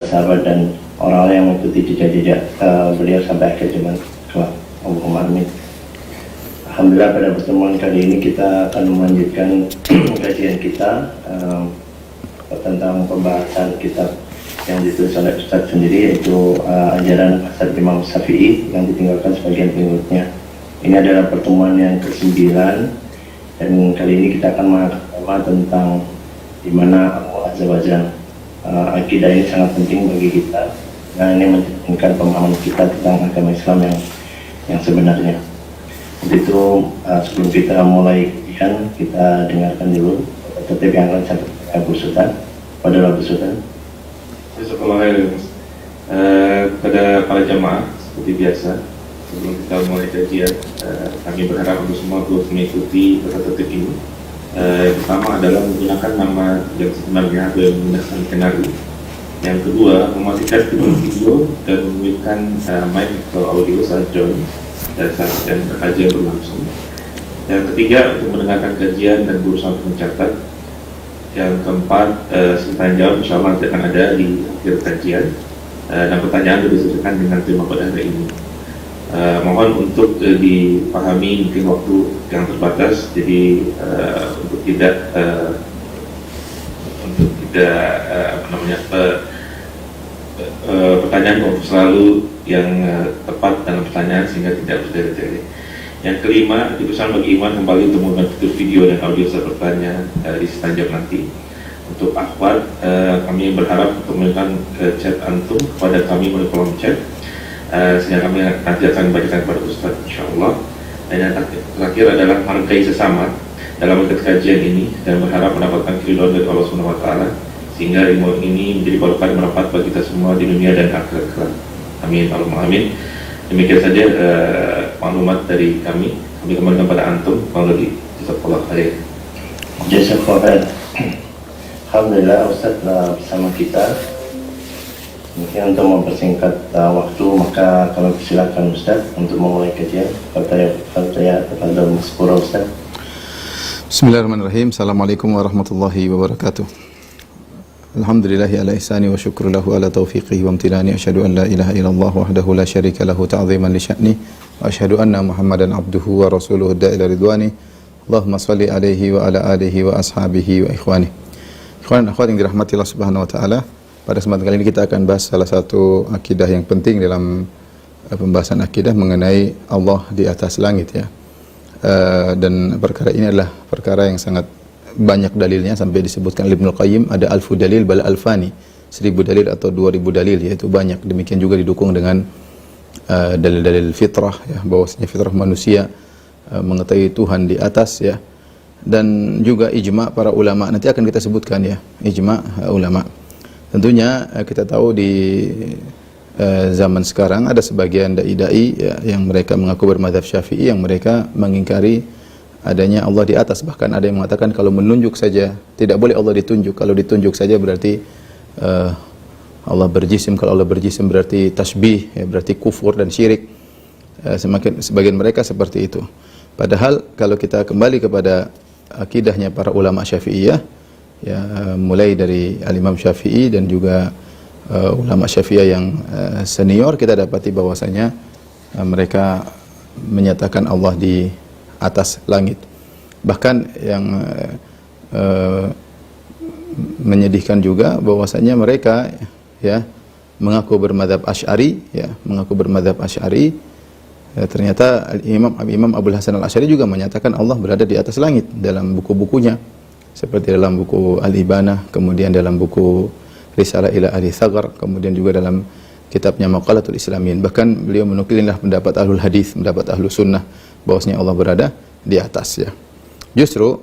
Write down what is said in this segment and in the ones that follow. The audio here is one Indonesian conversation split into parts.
sahabat dan orang-orang yang mengikuti jejak-jejak beliau sampai akhir zaman kelak. Allahumma amin. Alhamdulillah, pada pertemuan kali ini kita akan melanjutkan kajian kita tentang pembahasan kitab yang ditulis oleh Ustadz sendiri, yaitu ajaran Mazhab Imam Syafi'i yang ditinggalkan sebagian pengikutnya. Ini adalah pertemuan yang ke-9 dan kali ini kita akan mengangkat tema tentang di mana Allah Azza wa Jalla. Akidah ini sangat penting bagi kita karena ini mencerminkan pemahaman kita tentang agama Islam yang sebenarnya. Untuk itu sebelum kita mulai kajian, kita dengarkan dulu tertib yang akan saya Abu Sultan. Pada Abu Sultan. Pada para jamaah, seperti biasa, sebelum kita mulai kajian, kami berharap untuk semua terus mengikuti tata tertib ini. Yang pertama adalah menggunakan nama yang sebenarnya dan menggunakan skenario. Yang kedua, mematikan video dan memilihkan mic atau audio saat join dan kajian berlangsung. Yang ketiga, untuk mendengarkan kajian dan berusaha mencatat. Yang keempat, pertanyaan jawab insya Allah akan ada di akhir kajian, dan pertanyaan disesuaikan dengan tema pada hari ini. Mohon untuk dipahami mungkin waktu yang terbatas, jadi untuk tidak pertanyaan selalu yang tepat dalam pertanyaan sehingga tidak bertele-tele. Yang kelima, dipesan bagi iman kembali untuk membantu video dan audio saat bertanya di sepanjang nanti. Untuk akhwat, kami berharap untuk memberikan chat antum kepada kami melalui kolom chat, sehingga kami nanti akan bacakan kepada Ustaz insyaAllah. Dan yang terakhir adalah menghargai sesama dalam ikut kajian ini dan berharap mendapatkan keridhaan dari Allah SWT, sehingga ilmu ini menjadi barokah dan manfaat bagi kita semua di dunia dan akhirat kelak. Amin, Allahumma amin. Demikian saja maklumat dari kami. Kami kembalikan pada antum. Kalau lagi jazakallah khair. Jazakallah. Alhamdulillah, Ustaz bersama kita. Mungkin untuk mempersingkat waktu, maka kami persilakan Ustaz untuk memulai kajian. Tafadhal maskura Ustaz. Bismillahirrahmanirrahim. Assalamualaikum warahmatullahi wabarakatuh. Alhamdulillahi ala ihsani wa syukru lahu ala taufiqihi wa amtinani. Asyhadu an la ilaha illallah wahdahu la syarika lahu ta'ziman li sya'ni wa asyhadu anna Muhammadan abduhu wa rasuluhu da'ila ridwani. Allahumma salli alaihi wa ala alihi wa ashabihi wa ikhwani. Ikhwan dan akhwat yang dirahmati Allah Subhanahu wa taala, pada kesempatan kali ini kita akan bahas salah satu akidah yang penting dalam pembahasan akidah mengenai Allah di atas langit ya. Dan perkara ini adalah perkara yang sangat banyak dalilnya, sampai disebutkan Ibnu Qayyim ada alfu dalil bal alfani, 1000 dalil atau 2000 dalil, yaitu banyak. Demikian juga didukung dengan dalil-dalil fitrah ya, bahwasanya fitrah manusia mengetahui Tuhan di atas ya, dan juga ijma para ulama. Nanti akan kita sebutkan ya, ijma ulama. Tentunya kita tahu di zaman sekarang ada sebagian dai-dai ya, yang mereka mengaku bermadzhab Syafi'i, yang mereka mengingkari adanya Allah di atas. Bahkan ada yang mengatakan kalau menunjuk saja tidak boleh Allah ditunjuk. Kalau ditunjuk saja berarti Allah berjisim. Kalau Allah berjisim berarti tasbih ya, berarti kufur dan syirik. Sebagian mereka seperti itu. Padahal kalau kita kembali kepada akidahnya para ulama Syafi'iyah ya, mulai dari Al-Imam Syafi'i dan juga ulama Syafi'iyah yang senior, kita dapati bahwasanya mereka menyatakan Allah di atas langit. Bahkan yang menyedihkan juga bahwasanya mereka ya mengaku bermadzhab Asy'ari ya, ternyata Imam Abdul Hasan Al-Asy'ari juga menyatakan Allah berada di atas langit dalam buku-bukunya, seperti dalam buku Al-Ibanah, kemudian dalam buku Risalah ila Ahli Thaghar, kemudian juga dalam kitabnya Maqalatul Islamin. Bahkan beliau menukilinlah pendapat Ahlul Hadis, pendapat Ahlus Sunnah, bahwasanya Allah berada di atas ya. Justru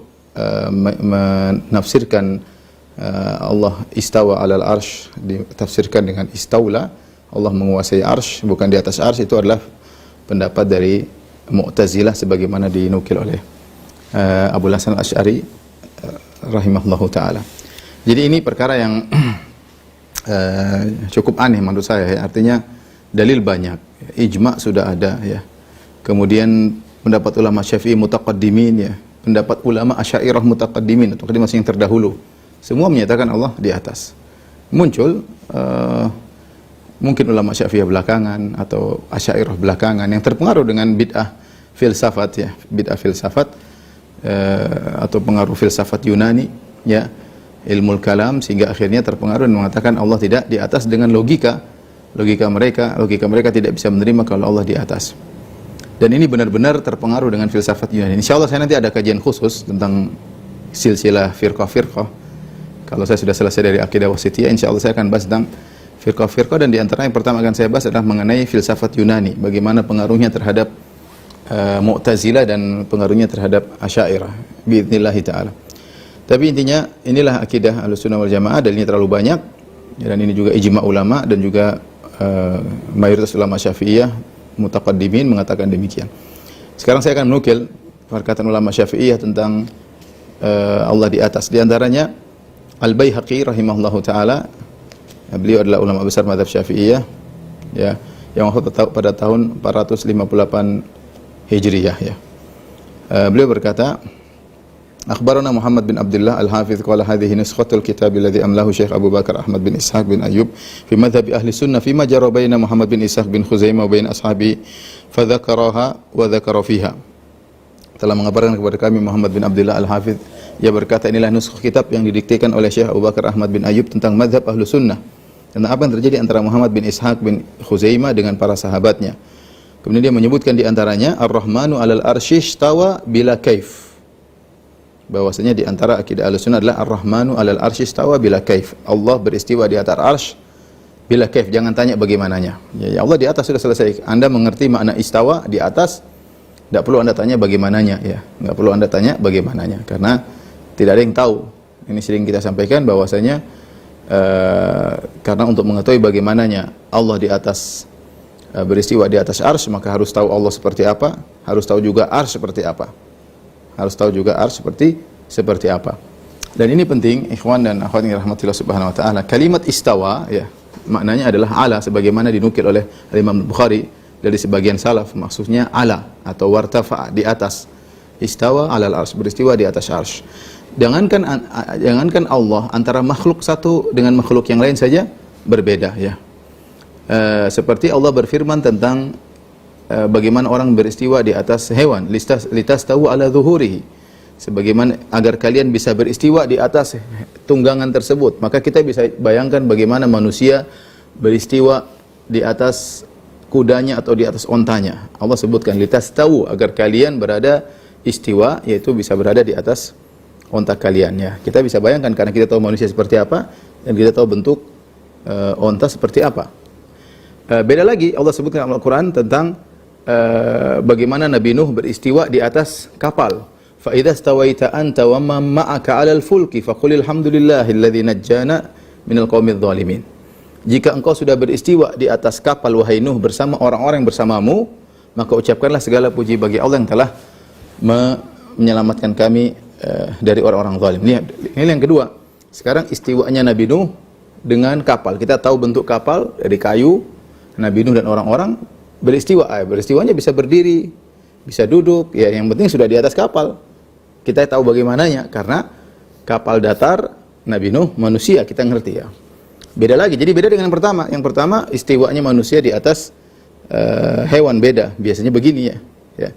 menafsirkan Allah istawa alal arsh, ditafsirkan dengan istaula, Allah menguasai arsh, bukan di atas arsh, itu adalah pendapat dari Mu'tazilah sebagaimana dinukil oleh Abu Hasan Al-Asy'ari rahimahullahu taala. Jadi ini perkara yang cukup aneh menurut saya ya. Artinya dalil banyak, ijma sudah ada ya. Kemudian pendapat ulama Syafi'i mutaqaddimin ya, pendapat ulama Asy'ariyah mutaqaddimin atau yang terdahulu, semua menyatakan Allah di atas. muncul mungkin ulama Syafi'iyah belakangan atau Asy'ariyah belakangan yang terpengaruh dengan bid'ah filsafat ya, bid'ah filsafat atau pengaruh filsafat Yunani ya, ilmu kalam, sehingga akhirnya terpengaruh dan mengatakan Allah tidak di atas dengan logika mereka tidak bisa menerima kalau Allah di atas. Dan ini benar-benar terpengaruh dengan filsafat Yunani. Insyaallah saya nanti ada kajian khusus tentang silsilah firqah-firqah. Kalau saya sudah selesai dari akidah wasithiyah, insyaallah saya akan bahas tentang firqah-firqah, dan di antara yang pertama akan saya bahas adalah mengenai filsafat Yunani, bagaimana pengaruhnya terhadap Mu'tazilah dan pengaruhnya terhadap Asy'ariyah biidznillah taala. Tapi intinya inilah akidah Ahlussunnah wal Jamaah, dan ini terlalu banyak dan ini juga ijma' ulama dan juga mayoritas ulama Syafi'iyah mutaqaddimin mengatakan demikian. Sekarang saya akan menukil perkataan ulama Syafi'iyah tentang Allah di atas. Di antaranya Al-Baihaqi rahimahullahu taala, beliau adalah ulama besar mazhab Syafi'iyah ya, yang wafat pada tahun 458 Hijriyah ya. Beliau berkata, akhbarana Muhammad bin Abdullah al-Hafiz qala hadhihi nuskhatul kitab alladhi amlahu Syekh Abu Bakar Ahmad bin Ishaq bin Ayyub fi madhhab ahli sunnah fima jara baina Muhammad bin Ishaq bin Khuzaimah wa bain ashabi fa dzakaraha wa dzakara fiha. Telah mengabarkan kepada kami Muhammad bin Abdullah al-Hafiz, ia berkata inilah nuskh kitab yang didiktekan oleh Syekh Abu Bakar Ahmad bin Ayyub tentang madhab ahli sunnah, tentang apa yang terjadi antara Muhammad bin Ishaq bin Khuzaimah dengan para sahabatnya. Kemudian dia menyebutkan di antaranya Ar-Rahmanu 'alal arsy istawa bila kaif. Bahwasanya di antara akidah Ahlussunnah adalah Ar-Rahmanu 'alal arsy istawa bila kaif. Allah beristiwa di atas arsy bila kaif, jangan tanya bagaimananya. Ya Allah di atas sudah selesai. Anda mengerti makna istawa di atas, tidak perlu Anda tanya bagaimananya ya. Enggak perlu Anda tanya bagaimananya karena tidak ada yang tahu. Ini sering kita sampaikan bahwasanya karena untuk mengetahui bagaimananya Allah di atas beristiwa di atas arsy, maka harus tahu Allah seperti apa, harus tahu juga arsy seperti apa. Harus tahu juga arsy seperti apa. Dan ini penting ikhwan dan akhwat yang rahmatillah subhanahu wa taala. Kalimat istawa ya, maknanya adalah ala, sebagaimana dinukil oleh Imam Bukhari dari sebagian salaf, maksudnya ala atau wartafa, di atas. Istawa alal arsy, beristiwa di atas arsy. Jangankan Allah, antara makhluk satu dengan makhluk yang lain saja berbeda ya. Seperti Allah berfirman tentang bagaimana orang beristiwa di atas hewan, litastawu ala zuhurihi, sebagaimana agar kalian bisa beristiwa di atas tunggangan tersebut. Maka kita bisa bayangkan bagaimana manusia beristiwa di atas kudanya atau di atas ontanya. Allah sebutkan litastawu, agar kalian berada istiwa, yaitu bisa berada di atas onta kalian ya. Kita bisa bayangkan karena kita tahu manusia seperti apa dan kita tahu bentuk onta seperti apa. Beda lagi Allah sebutkan dalam Al-Quran tentang bagaimana Nabi Nuh beristiwa di atas kapal. Fa idza stawaita anta wa man ma'aka 'alal fulki faqul alhamdulillahilladzi najjana minal qaumidz zalimin. Jika engkau sudah beristiwa di atas kapal wahai Nuh bersama orang-orang yang bersamamu, maka ucapkanlah segala puji bagi Allah yang telah menyelamatkan kami dari orang-orang zalim. Ini yang kedua. Sekarang istiwanya Nabi Nuh dengan kapal. Kita tahu bentuk kapal dari kayu. Nabi Nuh dan orang-orang beristiwa. Beristiwanya bisa berdiri, bisa duduk, ya yang penting sudah di atas kapal. Kita tahu bagaimananya karena kapal datar, Nabi Nuh manusia, kita ngerti ya. Beda lagi. Jadi beda dengan yang pertama. Yang pertama istiwanya manusia di atas hewan, beda. Biasanya begini ya.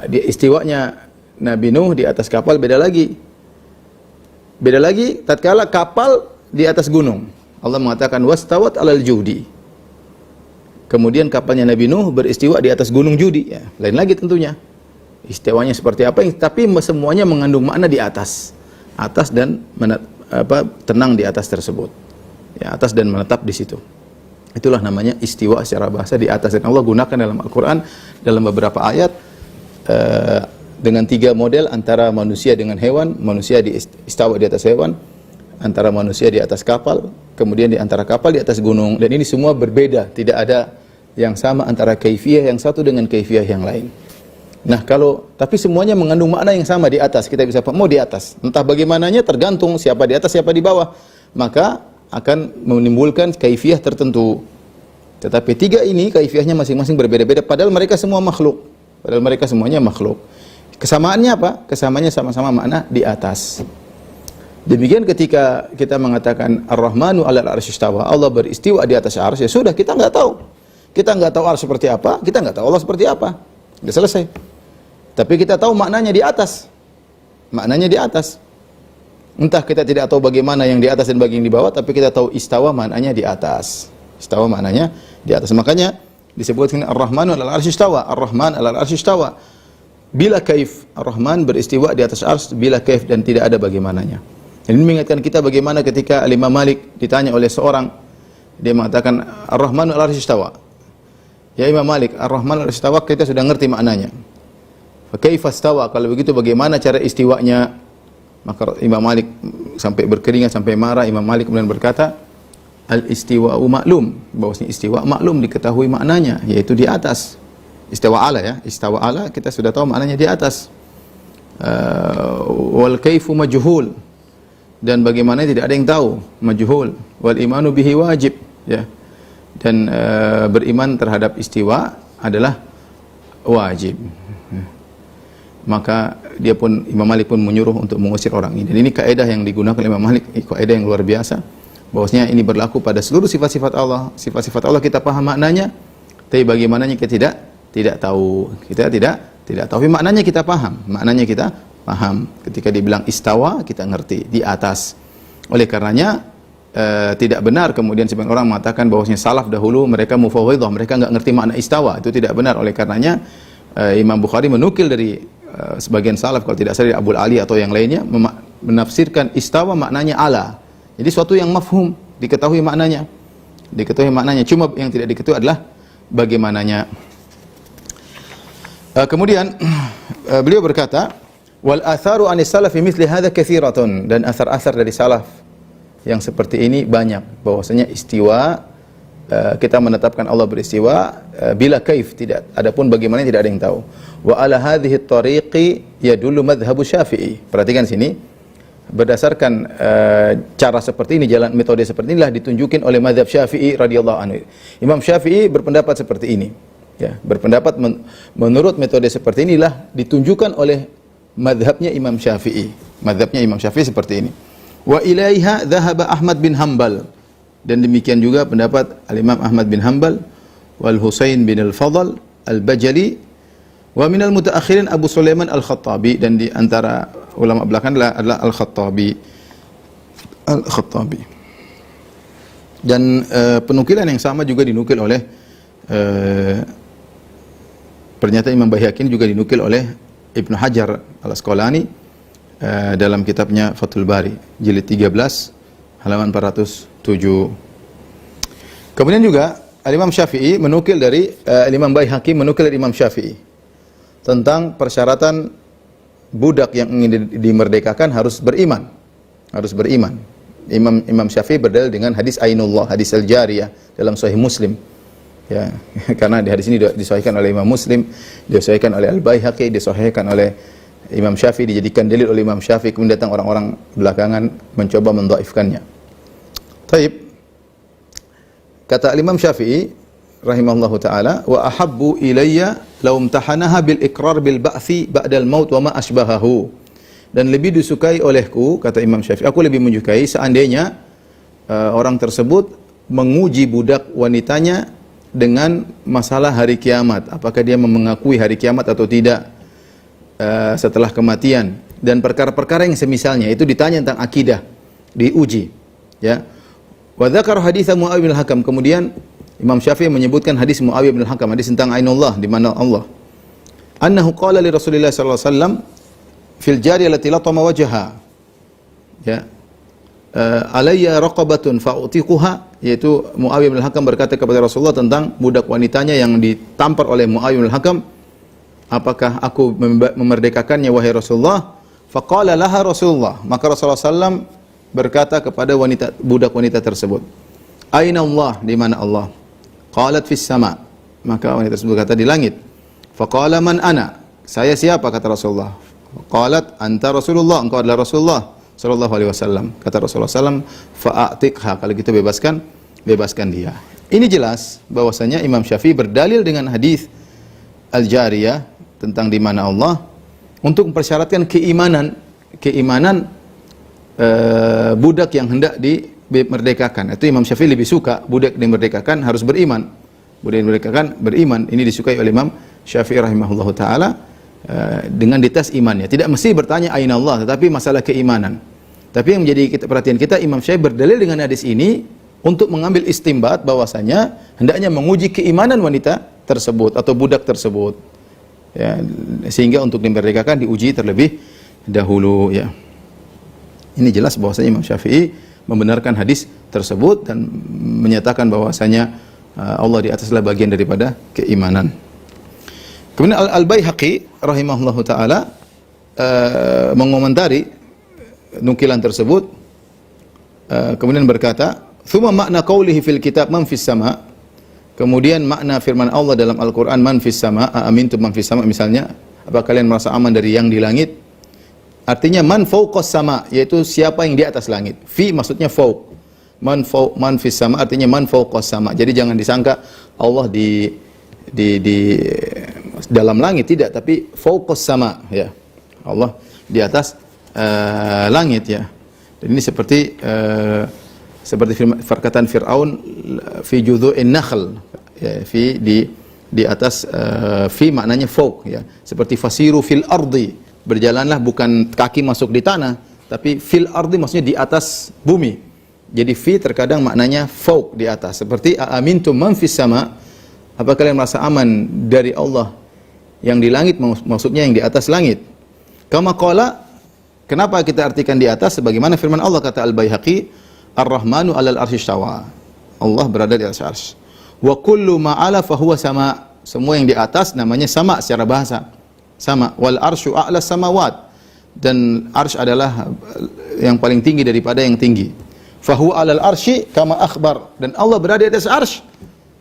Istiwanya Nabi Nuh di atas kapal beda lagi. Beda lagi tatkala kapal di atas gunung. Allah mengatakan wastawat 'alal judi. Kemudian kapalnya Nabi Nuh beristiwa di atas gunung Judi ya. Lain lagi tentunya. Istiwanya seperti apa, tapi semuanya mengandung makna di atas. Atas dan tenang di atas tersebut. Ya, atas dan menetap di situ. Itulah namanya istiwa secara bahasa, di atas. Dan Allah gunakan dalam Al-Qur'an dalam beberapa ayat dengan 3 model, antara manusia dengan hewan, manusia di istawa di atas hewan, antara manusia di atas kapal, kemudian di antara kapal di atas gunung. Dan ini semua berbeda, tidak ada yang sama antara kaifiyah yang satu dengan kaifiyah yang lain. Nah, tapi semuanya mengandung makna yang sama, di atas. Kita bisa mau di atas. Entah bagaimananya tergantung siapa di atas, siapa di bawah. Maka akan menimbulkan kaifiyah tertentu. Tetapi 3 ini kaifiyahnya masing-masing berbeda-beda, padahal mereka semua makhluk. Padahal mereka semuanya makhluk. Kesamaannya apa? Kesamaannya sama-sama makna di atas. Demikian ketika kita mengatakan Ar-Rahmanu 'alal 'arsy istawa, Allah beristiwa di atas arsy, ya sudah, kita nggak tahu. Kita nggak tahu arsy seperti apa, kita nggak tahu Allah seperti apa. Sudah selesai. Tapi kita tahu maknanya di atas. Maknanya di atas. Entah kita tidak tahu bagaimana yang di atas dan bagi yang di bawah, tapi kita tahu istawa maknanya di atas. Istawa maknanya di atas. Makanya disebutkan Ar-Rahmanu 'alal 'arsy istawa, Ar-Rahman 'alal 'arsy istawa. Bila kaif, Ar-Rahman beristiwa di atas arsy bila kaif, dan tidak ada bagaimananya. Ini mengingatkan kita bagaimana ketika Imam Malik ditanya oleh seorang, dia mengatakan Ar-Rahmanu 'alal 'arsy istawa. Ya Imam Malik, Ar-Rahman 'alal 'arsy istawa kita sudah ngerti maknanya. Fa kaifa istawa? Kalau begitu bagaimana cara istiwanya? Maka Imam Malik sampai berkeringat, sampai marah. Imam Malik kemudian berkata, al-istiwa'u maklum, bahwasanya istiwa maklum, diketahui maknanya, yaitu di atas. Istiwa ala, ya, istiwa ala kita sudah tahu maknanya di atas. Wal kaifu majhul, dan bagaimana tidak ada yang tahu, majhul. Wal imanu bihi wajib, ya. Dan beriman terhadap istiwa adalah wajib. Maka dia pun, Imam Malik pun menyuruh untuk mengusir orang ini. Dan ini kaidah yang digunakan oleh Imam Malik, kaidah yang luar biasa, bahwasanya ini berlaku pada seluruh sifat-sifat Allah. Sifat-sifat Allah kita paham maknanya, tapi bagaimananya kita tidak tahu. Kita tidak tahu, tapi maknanya kita paham. Maknanya kita paham. Ketika dibilang istawa, kita ngerti, di atas. Oleh karenanya tidak benar kemudian sebagian orang mengatakan bahwasanya salaf dahulu mereka mufawwidhah, mereka enggak ngerti makna istawa. Itu tidak benar. Oleh karenanya Imam Bukhari menukil dari sebagian salaf, kalau tidak salah Abu Ali atau yang lainnya, menafsirkan istawa maknanya ala. Jadi suatu yang mafhum, diketahui maknanya. Diketahui maknanya, cuma yang tidak diketahui adalah bagaimananya. Kemudian beliau berkata, wal atharu anis salaf mithli hadza katsiratun, dan asar-asar dari salaf yang seperti ini banyak, bahwasanya istiwa, kita menetapkan Allah beristiwa bila kaif, tidak adapun bagaimana tidak ada yang tahu. Wa ala hadhihi at-tariqi yadullu madhhabu Syafi'i. Perhatikan sini, berdasarkan cara seperti ini, jalan metode seperti inilah ditunjukin oleh mazhab Syafi'i radhiyallahu anhu. Imam Syafi'i berpendapat seperti ini, ya, berpendapat menurut metode seperti inilah ditunjukkan oleh mazhabnya Imam Syafi'i. Mazhabnya Imam Syafi'i seperti ini. Wa ilaiha dhahaba Ahmad bin Hanbal, dan demikian juga pendapat Al-Imam Ahmad bin Hanbal, wal Husain bin Al-Fadl Al-Bajali, wa minal mutaakhirin Abu Sulaiman Al-Khattabi, dan di antara ulama belakangan adalah Al-Khattabi. Dan penukilan yang sama juga dinukil oleh pernyataan Imam Baihaqi juga dinukil oleh Ibnu Hajar Al-Asqalani dalam kitabnya Fathul Bari jilid 13 halaman 407. Kemudian juga Imam Syafi'i menukil dari Imam Baihaqi menukil dari Imam Syafi'i tentang persyaratan budak yang ingin dimerdekakan harus beriman. Harus beriman. Imam Syafi'i berdalil dengan hadis Ainullah, hadis Al-Jariyah dalam Sahih Muslim. Ya, karena di hadis ini disahihkan oleh Imam Muslim, disahihkan oleh Al-Baihaqi, disahihkan oleh Imam Syafi'i, dijadikan dalil oleh Imam Syafi'i, kemudian datang orang-orang belakangan mencoba mendhaifkannya. Taib. Kata Imam Syafi'i rahimahullahu taala, wa ahabbu ilayya law imtahanaha bil iqrar bil ba'thi ba'dal maut wa ma asbahahu. Dan lebih disukai olehku, kata Imam Syafi'i, aku lebih menyukai seandainya orang tersebut menguji budak wanitanya dengan masalah hari kiamat, apakah dia mengakui hari kiamat atau tidak setelah kematian, dan perkara-perkara yang semisalnya itu ditanya tentang akidah, diuji, ya. Wa dzakara hadits Muawiyah bin Al-Hakam, kemudian Imam Syafi'i menyebutkan hadis Muawiyah bin Al-Hakam, hadis tentang Ainullah, di mana Allah. Annahu qala li Rasulillah sallallahu alaihi wasallam fil jariyah allati latama wajhaha. Ya. Alayya raqabatun fa'utiquha, yaitu Muawiyah bin Al-Hakam berkata kepada Rasulullah tentang budak wanitanya yang ditampar oleh Muawiyah bin Al-Hakam, apakah aku memerdekakannya wahai Rasulullah? Faqala laha Rasulullah, maka Rasulullah sallam berkata kepada budak wanita tersebut, aina Allah, di mana Allah? Qalat fis sama, maka wanita tersebut berkata di langit. Faqala man ana, saya siapa, kata Rasulullah. Qalat anta Rasulullah, engkau adalah Rasulullah sallallahu alaihi wasallam. Kata Rasulullah sallam, fa'atiqha, kalau gitu bebaskan dia. Ini jelas bahwasanya Imam Syafi'i berdalil dengan hadis Al-Jariyah tentang di mana Allah untuk mempersyaratkan keimanan budak yang hendak dimerdekakan. Itu Imam Syafi'i lebih suka budak dimerdekakan harus beriman. Budak dimerdekakan beriman. Ini disukai oleh Imam Syafi'i rahimahullahu taala dengan dites imannya. Tidak mesti bertanya aina Allah, tetapi masalah keimanan. Tapi yang menjadi perhatian kita, Imam Syafi'i berdalil dengan hadis ini untuk mengambil istimbat bahwasanya hendaknya menguji keimanan wanita tersebut atau budak tersebut. Ya, sehingga untuk dimerdekakan diuji terlebih dahulu, ya. Ini jelas bahwasanya Imam Syafi'i membenarkan hadis tersebut dan menyatakan bahwasanya Allah di ataslah bagian daripada keimanan. Kemudian Al-Baihaqi rahimahullahu taala mengomentari nukilan tersebut, kemudian berkata, "Tsumma makna qaulihi fil kitab man fis sama." Kemudian makna firman Allah dalam Al-Qur'an man fis sama, amintum man fis sama, misalnya, apa kalian merasa aman dari yang di langit? Artinya man fauqas sama, yaitu siapa yang di atas langit. Fi maksudnya fauq. Man fis sama artinya man fauqas sama. Jadi jangan disangka Allah di dalam langit, tidak, tapi fauqas sama, ya. Allah di atas langit, ya. Dan ini seperti perkataan Fir'aun fi judhu'in nakhl, ya, di atas, fi maknanya fauq, ya. Seperti fasiru fil ardi, berjalanlah bukan kaki masuk di tanah, tapi fil ardi maksudnya di atas bumi. Jadi fi terkadang maknanya fauq, di atas. Seperti amintum man fis sama, apa kalian merasa aman dari Allah yang di langit, maksudnya yang di atas langit. Kama qala, kenapa kita artikan di atas? Sebagaimana firman Allah, kata Al-Baihaqi, Ar-Rahmanu 'alal arsy istawa. Allah berada di atas arsy. Wa kullu ma 'ala fa huwa sama. Semua yang di atas namanya sama secara bahasa. Sama. Wal arsyu a'la samawat. Dan arsy adalah yang paling tinggi daripada yang tinggi. Fa huwa 'alal arsy kama akhbar. Dan Allah berada di atas arsy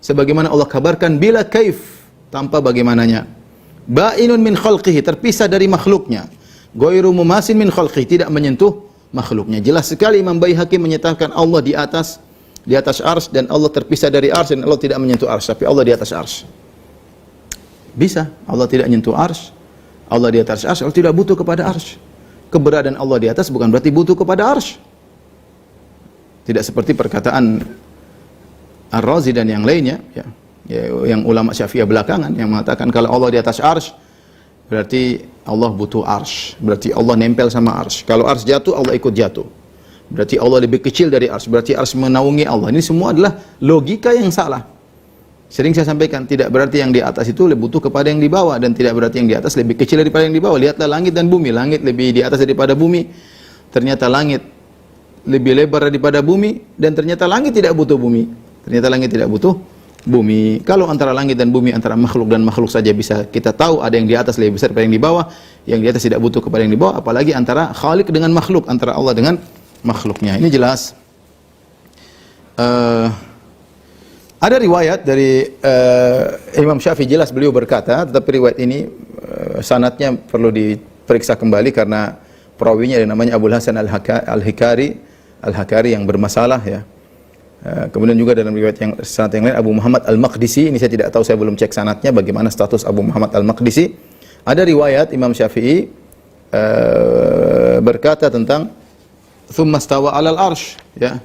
sebagaimana Allah kabarkan, bila kaif, tanpa bagaimananya. Ba'inun min khalqihi, terpisah dari makhluknya. Ghairu mumasin min khalqihi, tidak menyentuh makhluknya. Jelas sekali Imam Baihaqi menyatakan Allah di atas arsy, dan Allah terpisah dari arsy, dan Allah tidak menyentuh arsy, tapi Allah di atas arsy. Bisa Allah tidak menyentuh arsy, Allah di atas arsy, Allah tidak butuh kepada arsy. Keberadaan Allah di atas bukan berarti butuh kepada arsy. Tidak seperti perkataan Ar-Razi dan yang lainnya, ya, yang ulama Syafi'iyah belakangan yang mengatakan kalau Allah di atas arsy berarti Allah butuh arsy, berarti Allah nempel sama arsy. Kalau arsy jatuh, Allah ikut jatuh. Berarti Allah lebih kecil dari arsy, berarti arsy menaungi Allah. Ini semua adalah logika yang salah. Sering saya sampaikan, tidak berarti yang di atas itu lebih butuh kepada yang di bawah, dan tidak berarti yang di atas lebih kecil daripada yang di bawah. Lihatlah langit dan bumi. Langit lebih di atas daripada bumi. Ternyata langit lebih lebar daripada bumi, dan ternyata langit tidak butuh bumi. Ternyata langit tidak butuh bumi. Kalau antara langit dan bumi, antara makhluk dan makhluk saja bisa kita tahu ada yang di atas lebih besar daripada yang di bawah, yang di atas tidak butuh kepada yang di bawah, apalagi antara Khaliq dengan makhluk, antara Allah dengan makhluknya. Ini jelas. Ada riwayat dari Imam Syafi'i, jelas beliau berkata, tetapi riwayat ini sanadnya perlu diperiksa kembali karena perawinya ada namanya Abul Hasan Al-Hakari yang bermasalah, ya. Kemudian juga dalam riwayat yang sanad yang lain Abu Muhammad Al-Maqdisi, ini saya tidak tahu, saya belum cek sanadnya bagaimana status Abu Muhammad Al-Maqdisi. Ada riwayat Imam Syafi'i berkata tentang tsumma stawa 'alal arsy, ya.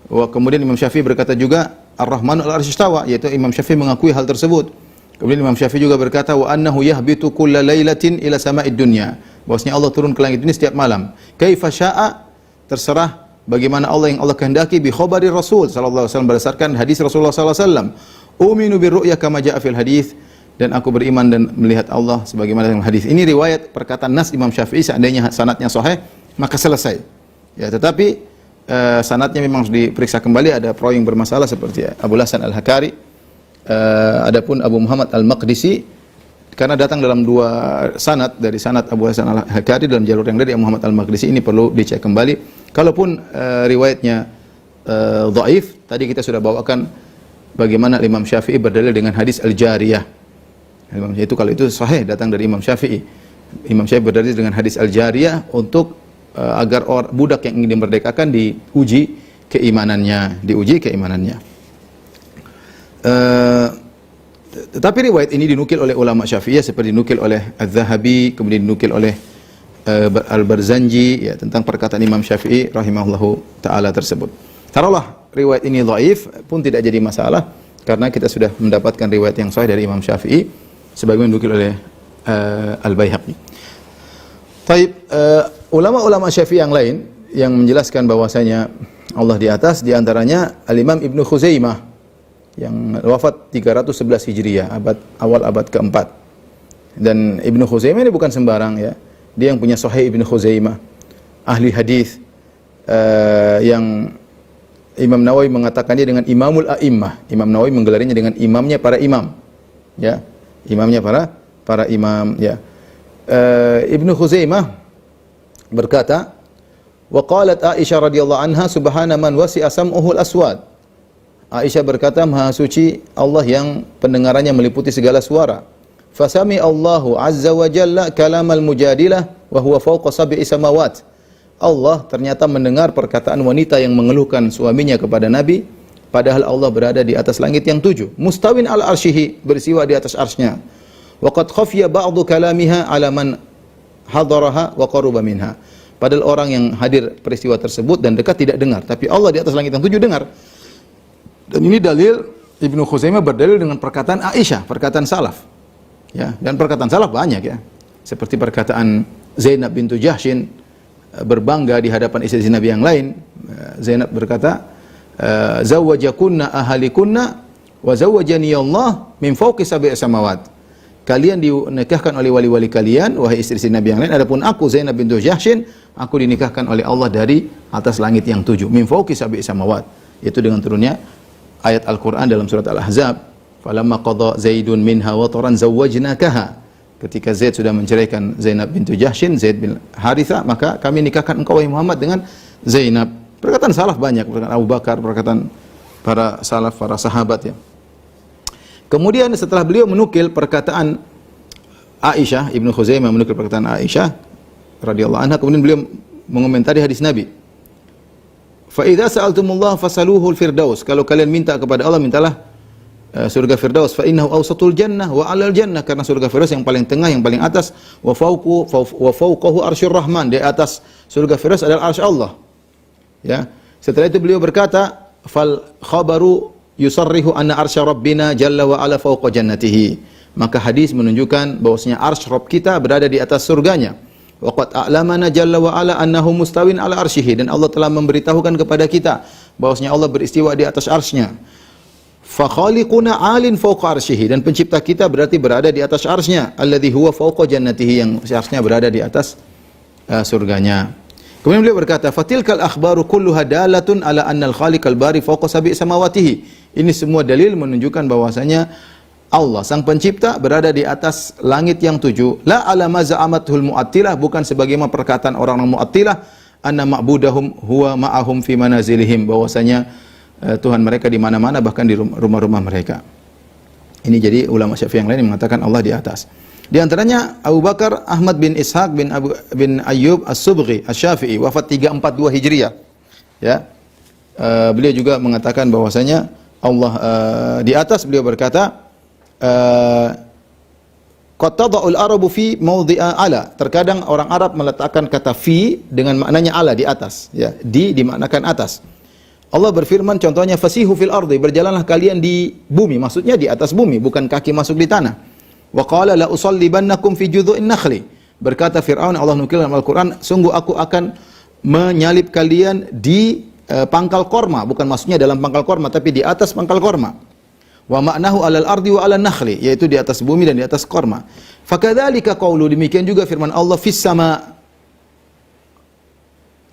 Kemudian Imam Syafi'i berkata juga Ar-Rahmanu 'alal arsy istawa, yaitu Imam Syafi'i mengakui hal tersebut. Kemudian Imam Syafi'i juga berkata wa annahu yahbitu kulla lailatin ila sama'id dunya, bahwasanya Allah turun ke langit ini setiap malam. Kaifa syaa, terserah bagaimana yang Allah kehendaki, bi khabari Rasul sallallahu alaihi wasallam, berdasarkan hadis Rasulullah sallallahu alaihi wasallam. Uminu bir ru'ya kama jaa fil hadis, dan aku beriman dan melihat Allah sebagaimana dalam hadis. Ini riwayat perkataan nas Imam Syafi'i, seandainya sanadnya sahih maka selesai. Ya, tetapi sanadnya memang harus diperiksa kembali, ada perawi yang bermasalah seperti Abu Hasan Al-Hakari. Adapun Abu Muhammad Al-Maqdisi, karena datang dalam dua sanad, dari sanad Abu Hasan Al-Hakari dalam jalur yang dari Abu Muhammad Al-Maqdisi, ini perlu dicek kembali. Kalaupun riwayatnya dhaif, tadi kita sudah bawakan bagaimana Imam Syafi'i berdalil dengan hadis Al-Jariyah. Itu kalau itu sahih datang dari Imam Syafi'i. Imam Syafi'i berdalil dengan hadis Al-Jariyah untuk agar budak yang ingin dimerdekakan diuji keimanannya, Tetapi riwayat ini dinukil oleh ulama Syafi'iyah seperti dinukil oleh Az-Zahabi, kemudian dinukil oleh Al-Barzanji, ya, tentang perkataan Imam Syafi'i rahimahullahu taala tersebut. Taruhlah riwayat ini dhaif pun tidak jadi masalah karena kita sudah mendapatkan riwayat yang sahih dari Imam Syafi'i sebagaimana dinukil oleh Al-Baihaqi. Taib, ulama-ulama Syafi'i yang lain yang menjelaskan bahwasanya Allah di atas, di antaranya Al-Imam Ibnu Khuzaimah yang wafat 311 Hijriah, awal abad keempat. Dan Ibnu Khuzaimah ini bukan sembarang, ya. Dia yang punya Sahih Ibnu Khuzaimah, ahli hadis, yang Imam Nawawi mengatakannya dengan Imamul A'immah. Imam Nawawi menggelarinya dengan imamnya para imam, ya, imamnya para imam, ya. Ibnu Khuzaimah berkata, wa qalat Aisyah radhiyallahu anha subhana man wasi'a sam'uhu al-aswad. Aisyah berkata, maha suci Allah yang pendengarannya meliputi segala suara. Fasami Allahu azza wa jalla kalamal mujadilah wa huwa fawqa sab'i samawat. Allah ternyata mendengar perkataan wanita yang mengeluhkan suaminya kepada Nabi, padahal Allah berada di atas langit yang 7. Mustawin ala arsyihi, bersiwa di atas arsy-Nya. Wa qad khafiya ba'du kalamiha ala man hadaraha wa qaruba minha. Padahal orang yang hadir peristiwa tersebut dan dekat tidak dengar, tapi Allah di atas langit yang 7 dengar. Dan ini dalil, Ibnu Khuzaimah berdalil dengan perkataan Aisyah, perkataan salaf. Ya, dan perkataan salaf banyak, ya. Seperti perkataan Zainab bintu Jahshin, berbangga di hadapan istri Nabi yang lain. Zainab berkata, zawwajakunna ahalikunna wa zawwajani Allah min fawqi sab'i samawat. Kalian dinikahkan oleh wali-wali kalian, wahai istri Nabi yang lain. Adapun aku, Zainab bintu Jahshin, aku dinikahkan oleh Allah dari atas langit yang 7. Min fawqi sab'i samawat. Itu dengan turunnya ayat Al-Quran dalam surat Al-Ahzab. Falamma qadha Zaidun minha wataran zawwajnakaha. Ketika Zaid sudah menceraikan Zainab bintu Jahshin, Zaid bin Harithah, maka kami nikahkan engkau wahai Muhammad dengan Zainab. Perkataan salaf banyak, perkataan Abu Bakar, perkataan para salaf, para sahabat, ya. Kemudian setelah beliau menukil perkataan Aisyah, Ibnu Khuzaimah menukil perkataan Aisyah radhiyallahu anha, kemudian beliau mengomentari hadis Nabi. Fa idza sa'altumullah fasaluhu al-firdaus. Kalau kalian minta kepada Allah, mintalah surga Firdaus. Fa innahu awsatul jannah wa 'alal jannah, karena surga Firdaus yang paling tengah, yang paling atas. Wa fawqahu arsyur rahman, di atas surga Firdaus adalah arsy Allah. Ya. Setelah itu beliau berkata, fal khabaru yusarrihu anna arsy rabbina jalla wa 'ala fawqa jannatihi. Maka hadis menunjukkan bahwasanya arsy Rabb kita berada di atas surganya. Wa qad a'lamana jalla wa 'ala annahu mustawin 'ala arsyihi, dan Allah telah memberitahukan kepada kita bahwasanya Allah beristiwa di atas arsy-Nya. Fa khaliquna 'alin fawqa arsyihi, dan pencipta kita berarti berada di atas arsy-Nya. Alladzi huwa fawqa jannatihi, yang arsy-Nya berada di atas surganya. Kemudian beliau berkata, fatilkal akhbaru kulluha dalatun ala annal khaliqal bari fawqa sab'i samawatihi. Ini semua dalil menunjukkan bahwasanya Allah sang pencipta berada di atas langit yang 7. La ala ma za'amatul mu'attilah, bukan sebagaimana perkataan orang-orang mu'attilah, anna ma'budahum huwa ma'ahum fi manazilihim, bahwasanya Tuhan mereka di mana-mana, bahkan di rumah-rumah mereka. Ini jadi ulama Syafi'i yang lain yang mengatakan Allah di atas. Di antaranya Abu Bakar Ahmad bin Ishaq bin Ayyub As-Subghi Asy-Syafi'i, wafat 342 Hijriah. Ya. Beliau juga mengatakan bahwasanya Allah di atas. Beliau berkata, qad tada'ul arabu fi mawdi'a ala. Terkadang orang Arab meletakkan kata fi dengan maknanya ala, di atas, ya. Dimaknakan atas. Allah berfirman, contohnya fasihu fil ardi, berjalanlah kalian di bumi, maksudnya di atas bumi, bukan kaki masuk di tanah. Wa qala la usallibannakum fi judhu'in nakhli. Berkata Firaun, Allah nukil dalam Al-Qur'an, sungguh aku akan menyalib kalian di pangkal korma, bukan maksudnya dalam pangkal korma, tapi di atas pangkal korma. Wa ma'nahu 'alal ardi wa 'alan nakhli, yaitu di atas bumi dan di atas korma. Fakadzalika qaulu, demikian juga firman Allah fis sama.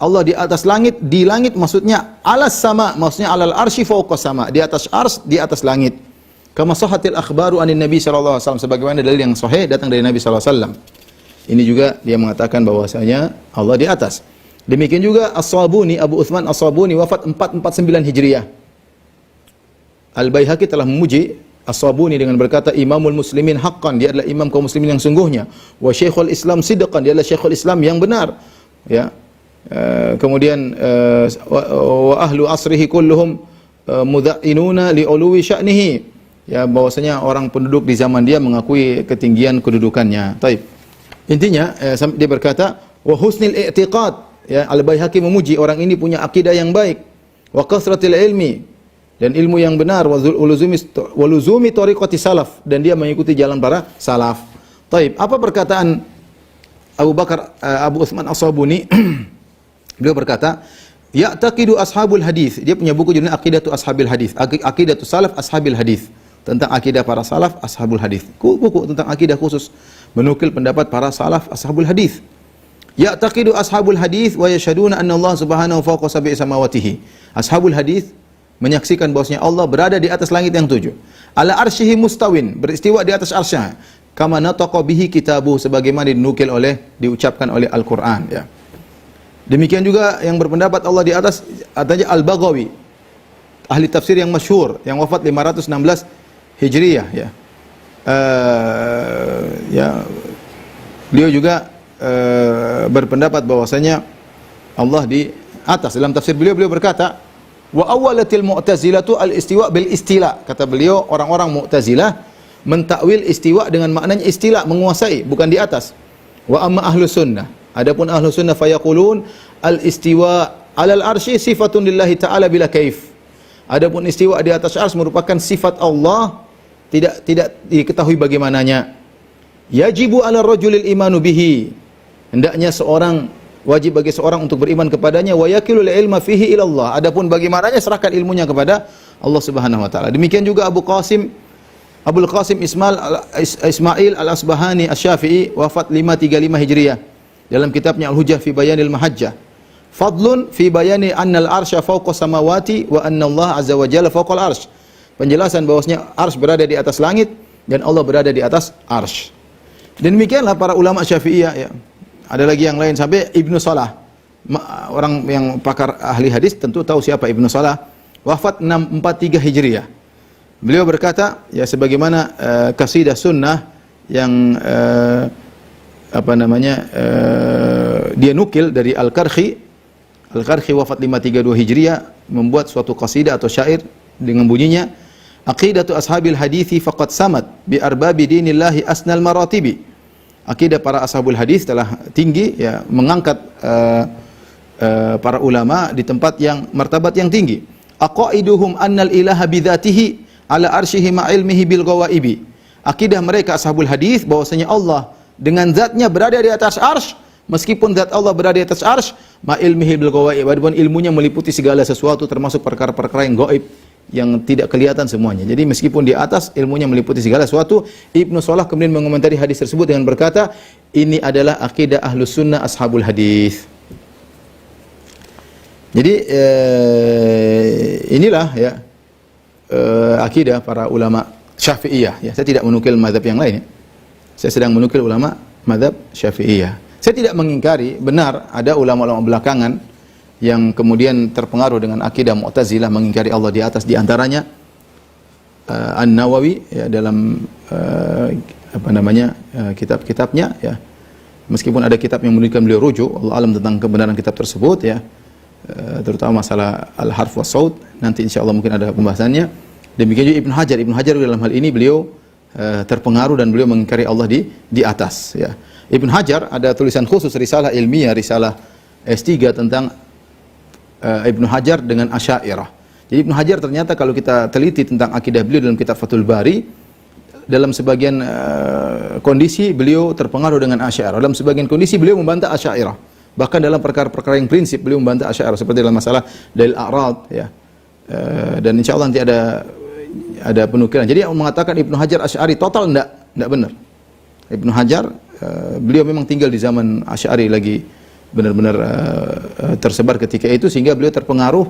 Allah di atas langit, di langit maksudnya alas sama, maksudnya alal arsy fawqa sama, di atas ars, di atas langit. Kama sahatil akhbaru anin Nabi sallallahu alaihi wasallam, sebagaimana dalil yang sahih datang dari Nabi sallallahu alaihi wasallam. Ini juga dia mengatakan bahwasanya Allah di atas. Demikian juga As-Sabuni, Abu Utsman As-Sabuni, wafat 449 Hijriah. Al-Baihaqi telah memuji As-Sabuni dengan berkata, Imamul Muslimin haqqan, dia adalah imam kaum muslimin yang sungguhnya. Wa Syekhul Islam sidqan, dia adalah Syekhul Islam yang benar. Ya. Kemudian wa ahlu asrihi kulluhum mudha'inuna li'uluwi sya'nihi, ya, bahwasanya orang penduduk di zaman dia mengakui ketinggian kedudukannya. Taib. Intinya dia berkata, wa husnil i'tiqad, ya, Al-Baihaqi memuji orang ini punya akidah yang baik, wa kasratil ilmi, dan ilmu yang benar, wa luzumi tariqati salaf, dan dia mengikuti jalan para salaf. Taib, apa perkataan Abu Utsman As-Sabuni? Beliau berkata, ya'taqidu ashabul hadis. Dia punya buku judulnya Aqidatu Ashabil Hadis, Aqidatu Salaf Ashabil Hadis, tentang akidah para salaf ashabul hadis. Buku tentang akidah khusus, menukil pendapat para salaf ashabul hadis. Ya'taqidu ashabul hadis wa yashhaduna anna Allah subhanahu fawqa sab'i samawatihi. Ashabul hadis menyaksikan bahwasanya Allah berada di atas langit yang 7. Ala arsyihi mustawin, beristiwa di atas arsy-Nya. Kama nataqa bihi kitabuh, sebagaimana diucapkan oleh Al-Qur'an, ya. Demikian juga yang berpendapat Allah di atas, katanya Al-Baghawi, ahli tafsir yang masyhur yang wafat 516 Hijriyah, ya. Beliau juga berpendapat bahwasanya Allah di atas. Dalam tafsir beliau berkata, wa awwalatil mu'tazilatu al-istiwa bil istila. Kata beliau, orang-orang Mu'tazilah mentakwil istiwa dengan maknanya istila, menguasai, bukan di atas. Wa amma ahlus sunnah, adapun ahlus sunnah fayaqulun al-istiwa 'alal arsy sifatun lillahi ta'ala bila kaif. Adapun istiwa di atas arsy merupakan sifat Allah, tidak diketahui bagaimananya. Yajibu 'ala rajulil imanu bihi, hendaknya wajib bagi seorang untuk beriman kepadanya. Wa yakilul ilma fihi ila Allah, adapun bagaimananya serahkan ilmunya kepada Allah Subhanahu wa taala. Demikian juga Abul Qasim Ismail Al-Asbahani Asy-Syafi'i, wafat 535 Hijriyah, dalam kitabnya Al-Hujjah fi Bayanil Mahajjah. Fadlun fi bayani annal arsya fawqa samawati wa anna Allah azza wa jalla fawqal arsy. Penjelasan bahwasanya arsy berada di atas langit dan Allah berada di atas arsy. Dan demikianlah para ulama Syafi'iyah, ya. Ada lagi yang lain sampai Ibnu Salah. Orang yang pakar ahli hadis tentu tahu siapa Ibnu Salah. Wafat 643 Hijriyah. Beliau berkata, ya, sebagaimana qasidah sunnah yang dia nukil dari Al-Karhi. Al-Karhi wafat 532 Hijriyah, membuat suatu qasidah atau syair dengan bunyinya, aqidatu ashabil hadithi faqad samad bi arbabi dinillahi asnal maratibi. Akidah para ashabul hadis telah tinggi, ya, mengangkat para ulama di tempat yang martabat yang tinggi. Aqaiduhum annal ilaha bidzatihi ala arsyihi ma ilmihi bil ghawaibi. Akidah mereka ashabul hadis bahwasanya Allah dengan zatnya berada di atas arsy, meskipun zat Allah berada di atas arsy, ma ilmihi bil ghawaib, adapun ilmunya meliputi segala sesuatu termasuk perkara-perkara yang gaib, yang tidak kelihatan semuanya. Jadi meskipun di atas, ilmunya meliputi segala sesuatu. Ibnu Salah kemudian mengomentari hadis tersebut dengan berkata, ini adalah akidah ahlus sunnah ashabul hadis. Jadi inilah, ya, akidah para ulama Syafi'iyah, ya. Saya tidak menukil mazhab yang lain, ya. Saya sedang menukil ulama mazhab Syafi'iyah. Saya tidak mengingkari benar ada ulama-ulama belakangan yang kemudian terpengaruh dengan akidah Mu'tazilah, mengingkari Allah di atas, di antaranya An-Nawawi, ya, dalam kitab-kitabnya, ya. Meskipun ada kitab yang menunjukkan beliau rujuk, Allah alam tentang kebenaran kitab tersebut, ya. Terutama masalah al-harf wa saut, nanti insyaallah mungkin ada pembahasannya. Demikian juga Ibnu Hajar dalam hal ini beliau terpengaruh dan beliau mengingkari Allah di atas, ya. Ibnu Hajar ada tulisan khusus, risalah ilmiah, risalah S3 tentang Ibnu Hajar dengan Asy'ariyah. Jadi Ibnu Hajar ternyata kalau kita teliti tentang akidah beliau dalam kitab Fathul Bari, dalam sebagian kondisi beliau terpengaruh dengan Asy'ariyah, dalam sebagian kondisi beliau membantah Asy'ariyah. Bahkan dalam perkara-perkara yang prinsip beliau membantah Asy'ariyah, seperti dalam masalah dalil a'rad, ya. Dan insyaallah nanti ada penukilan. Jadi yang mengatakan Ibnu Hajar Asy'ari total enggak benar. Ibnu Hajar beliau memang tinggal di zaman Asy'ari lagi benar-benar tersebar ketika itu, sehingga beliau terpengaruh.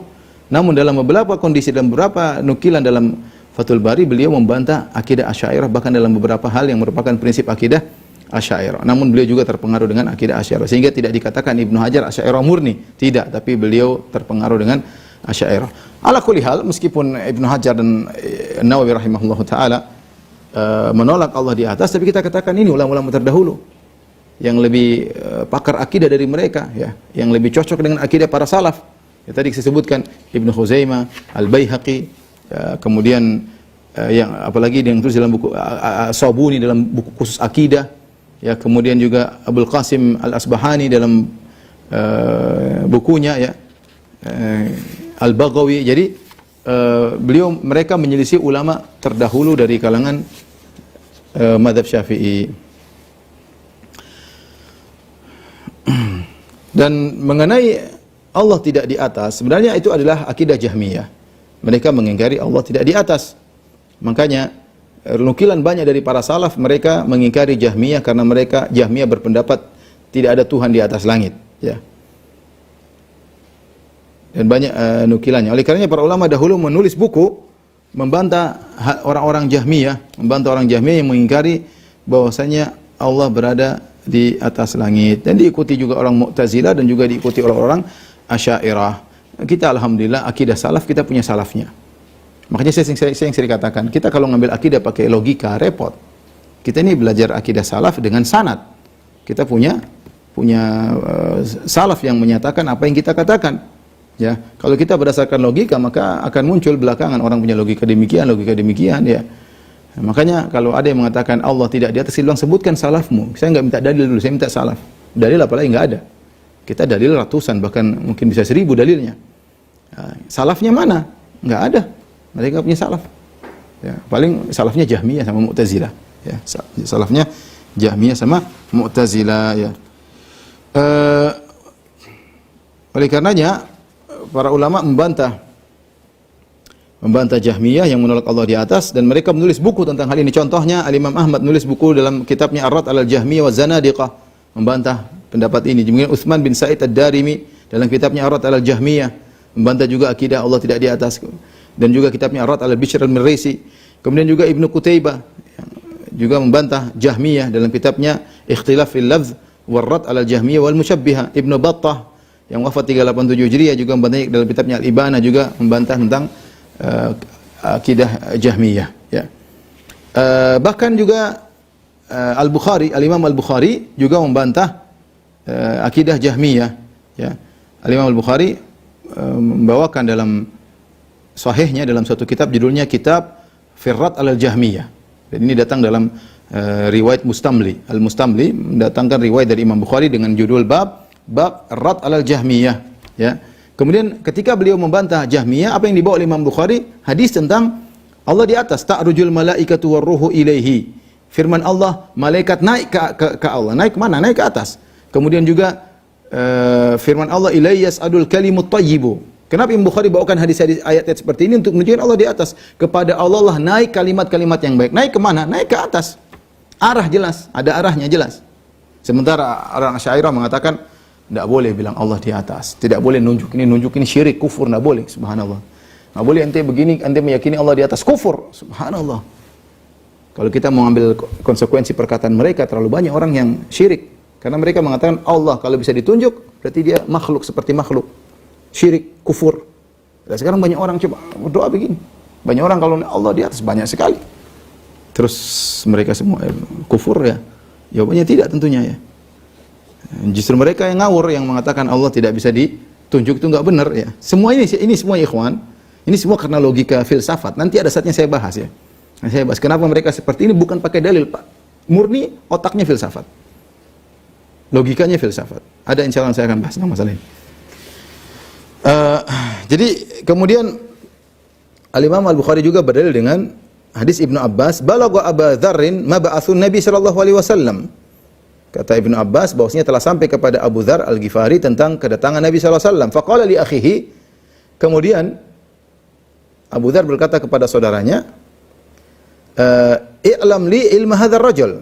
Namun dalam beberapa kondisi, dalam beberapa nukilan dalam Fathul Bari, beliau membantah akidah Asy'ariyah, bahkan dalam beberapa hal yang merupakan prinsip akidah Asy'ariyah. Namun beliau juga terpengaruh dengan akidah Asy'ariyah, sehingga tidak dikatakan Ibnu Hajar Asy'ariyah murni, tidak, tapi beliau terpengaruh dengan Asy'ariyah. Ala kulli hal, meskipun Ibnu Hajar dan Nawawi rahimahullahu taala menolak Allah di atas, tapi kita katakan ini ulama-ulama terdahulu yang lebih pakar akidah dari mereka, ya, yang lebih cocok dengan akidah para salaf. Ya, tadi saya sebutkan Ibnu Khuzaimah, Al-Baihaqi, ya, kemudian yang apalagi yang tulis dalam buku Sabuni dalam buku khusus akidah, ya, kemudian juga Abul Qasim Al-Asbahani dalam bukunya ya, Al-Baghawi. Jadi mereka menyelisih ulama terdahulu dari kalangan mazhab Syafi'i. Dan mengenai Allah tidak di atas, sebenarnya itu adalah akidah Jahmiyah. Mereka mengingkari Allah tidak di atas. Makanya nukilan banyak dari para salaf, mereka mengingkari Jahmiyah karena Jahmiyah berpendapat tidak ada Tuhan di atas langit, ya. Dan banyak nukilannya. Oleh karenanya para ulama dahulu menulis buku membantah orang-orang Jahmiyah, yang mengingkari bahwasanya Allah berada di atas langit, dan diikuti juga orang Mu'tazilah dan juga diikuti oleh orang Asy'ariyah. Kita alhamdulillah akidah salaf, kita punya salafnya. Makanya saya yang sering katakan, kita kalau ngambil akidah pakai logika repot. Kita ini belajar akidah salaf dengan sanad. Kita punya salaf yang menyatakan apa yang kita katakan. Ya, kalau kita berdasarkan logika maka akan muncul belakangan orang punya logika demikian ya. Nah, makanya kalau ada yang mengatakan Allah tidak di atas, dia bilang sebutkan salafmu. Saya enggak minta dalil dulu, saya minta salaf. Dalil apalagi enggak ada. Kita dalil ratusan, bahkan mungkin bisa 1000 dalilnya. Nah, salafnya mana? Enggak ada. Mereka punya salaf. Ya, paling salafnya Jahmiyah sama Mu'tazilah. Ya, salafnya Jahmiyah sama Mu'tazilah. Ya. Oleh karenanya para ulama membantah Jahmiyah yang menolak Allah di atas, dan mereka menulis buku tentang hal ini. Contohnya Al-Imam Ahmad menulis buku dalam kitabnya Ar-Rad 'alal Jahmiyah wa Zanadiqah membantah pendapat ini. Kemudian Utsman bin Sa'id Ad-Darimi dalam kitabnya Ar-Rad 'alal Jahmiyah membantah juga akidah Allah tidak di atas, dan juga kitabnya Ar-Rad 'alal Bishr al-Mirrisi. Kemudian juga Ibnu Qutaibah juga membantah Jahmiyah dalam kitabnya Ikhtilaf fil Lafz war-Rad 'alal Jahmiyah wal Musyabbihah. Ibnu Battah yang wafat 387 Hijriah juga membantah dalam kitabnya Al-Ibana, juga membantah tentang akidah Jahmiyah, ya. Bahkan juga Al-Imam Al-Bukhari juga membantah akidah Jahmiyah, ya. Al-Imam Al-Bukhari membawakan dalam sahihnya dalam suatu kitab judulnya Kitab Ar-Rad 'alal Jahmiyah. Dan ini datang dalam riwayat Mustamli. Al-Mustamli mendatangkan riwayat dari Imam Bukhari dengan judul bab Ar-Rad 'alal Jahmiyah, ya. Kemudian ketika beliau membantah Jahmiyah, apa yang dibawa oleh Imam Bukhari? Hadis tentang Allah di atas, ta'rujul malaikatu warruhu ilaihi. Firman Allah, malaikat naik ke Allah. Naik ke mana? Naik ke atas. Kemudian juga firman Allah, ilayya yas'adul kalimut thayyibu. Kenapa Imam Bukhari bawakan hadis-hadis ayat-ayat seperti ini? Untuk menunjukkan Allah di atas. Kepada Allah lah naik kalimat-kalimat yang baik. Naik ke mana? Naik ke atas. Arah jelas, ada arahnya jelas. Sementara orang Asy'ariyah mengatakan tidak boleh bilang Allah di atas, tidak boleh nunjuk ini syirik, kufur, tidak boleh, subhanallah. Tidak boleh ente begini, ente meyakini Allah di atas, kufur, subhanallah. Kalau kita mau ambil konsekuensi perkataan mereka, terlalu banyak orang yang syirik. Karena mereka mengatakan Allah kalau bisa ditunjuk, berarti dia makhluk seperti makhluk. Syirik, kufur. Dan sekarang banyak orang coba berdoa begini. Banyak orang kalau Allah di atas, banyak sekali. Terus mereka semua kufur ya? Jawabannya tidak tentunya ya. Justru mereka yang ngawur, yang mengatakan Allah tidak bisa ditunjuk, itu enggak benar ya. Semua ini semua ikhwan, ini semua karena logika filsafat. Nanti ada saatnya saya bahas ya. Saya bahas kenapa mereka seperti ini, bukan pakai dalil, Pak. Murni otaknya filsafat. Logikanya filsafat. Ada insyaallah saya akan bahas tentang masalah ini. Jadi kemudian Al-Imam Al-Bukhari juga berdalil dengan hadis Ibnu Abbas, balagha Abu Dzarrin ma ba'atsun Nabi sallallahu alaihi wasallam. Kata Ibnu Abbas bahwasanya telah sampai kepada Abu Dzar Al-Ghifari tentang kedatangan Nabi sallallahu alaihi wasallam. Faqala li akhihi, kemudian Abu Dzar berkata kepada saudaranya, "I'lam li ilma hadzal rajul."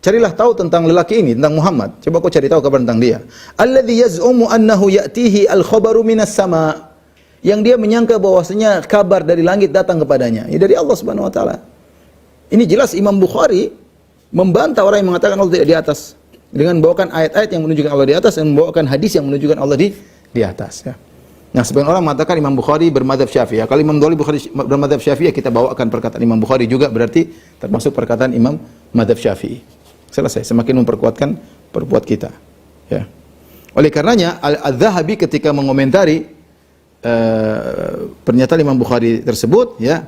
Carilah tahu tentang lelaki ini, tentang Muhammad. Coba kau cari tahu kabar tentang dia. Alladzi yaz'umu annahu ya'tihi al-khabaru minas sama'. Yang dia menyangka bahwasanya kabar dari langit datang kepadanya. Ya dari Allah Subhanahu wa taala. Ini jelas Imam Bukhari membantah orang yang mengatakan Allah tidak di atas, dengan membawakan ayat-ayat yang menunjukkan Allah di atas dan membawakan hadis yang menunjukkan Allah di atas, ya. Nah, sebagian orang mengatakan Imam Bukhari bermadzhab Syafi'i. Kalau Imam Bukhari bermadzhab Syafi'i, kita bawakan perkataan Imam Bukhari juga berarti termasuk perkataan Imam madzhab Syafi'i. Selesai, semakin memperkuatkan perbuat kita, ya. Oleh karenanya Al-Dzahabi ketika mengomentari pernyataan Imam Bukhari tersebut, ya,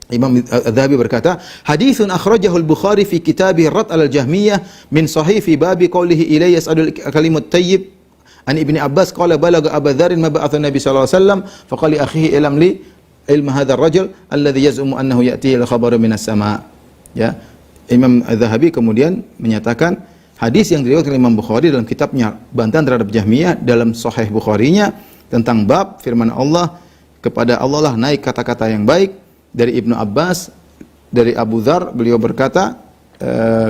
Imam Adz-Dzahabi berkata, haditsun akhrajahu al-Bukhari fi kitabih Rad al-Jahmiyah min sahih fi babi qawlihi ilayya yas'alul kalimut tayyib an Ibni Abbas qala balagha Abu Dzar ma ba'atha Nabi sallallahu alaihi wasallam faqala li akhihi ilam li ilma hadha ar-rajul alladhi yaz'umu annahu ya'tihi al-khabaru minas sama'. Ya. Imam Adz-Dzahabi kemudian menyatakan hadis yang diriwayatkan oleh Imam Bukhari dalam kitabnya bantahan terhadap Jahmiyah dalam Sahih Bukharinya tentang bab firman Allah, kepada Allah lah naik kata-kata yang baik. Dari Ibnu Abbas, dari Abu Dzar, beliau berkata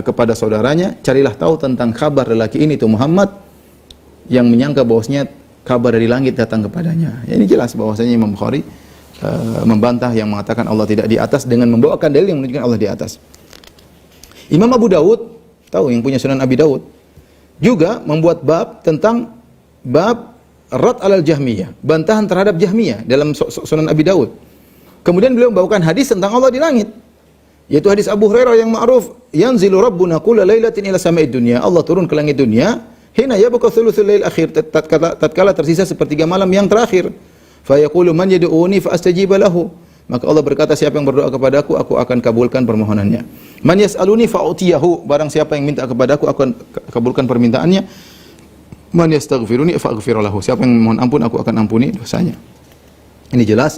kepada saudaranya, carilah tahu tentang kabar lelaki ini itu Muhammad yang menyangka bahwasanya kabar dari langit datang kepadanya. Ya, ini jelas bahwasanya Imam Bukhari membantah yang mengatakan Allah tidak di atas dengan membawakan dalil yang menunjukkan Allah di atas. Imam Abu Daud, tahu yang punya Sunan Abi Daud, juga membuat bab tentang bab Rad al-Jahmiyah, bantahan terhadap Jahmiyah dalam Sunan Abi Daud. Kemudian beliau membawakan hadis tentang Allah di langit, yaitu hadis Abu Hurairah yang ma'ruf, yanzilu rabbuna kulla lailatin ila sama'id dunya. Allah turun ke langit dunia hina yabqa thuluthul lail akhir, tatkala tersisa sepertiga malam yang terakhir. Fa yaqulu man yad'uni fa astajiba lahu. Maka Allah berkata, siapa yang berdoa kepadaku, aku akan kabulkan permohonannya. Man yas'aluni fa utiyahu, barang siapa yang minta kepadaku, aku akan kabulkan permintaannya. Man yastaghfiruni fa aghfir lahu, siapa yang memohon ampun, aku akan ampuni dosanya. Ini jelas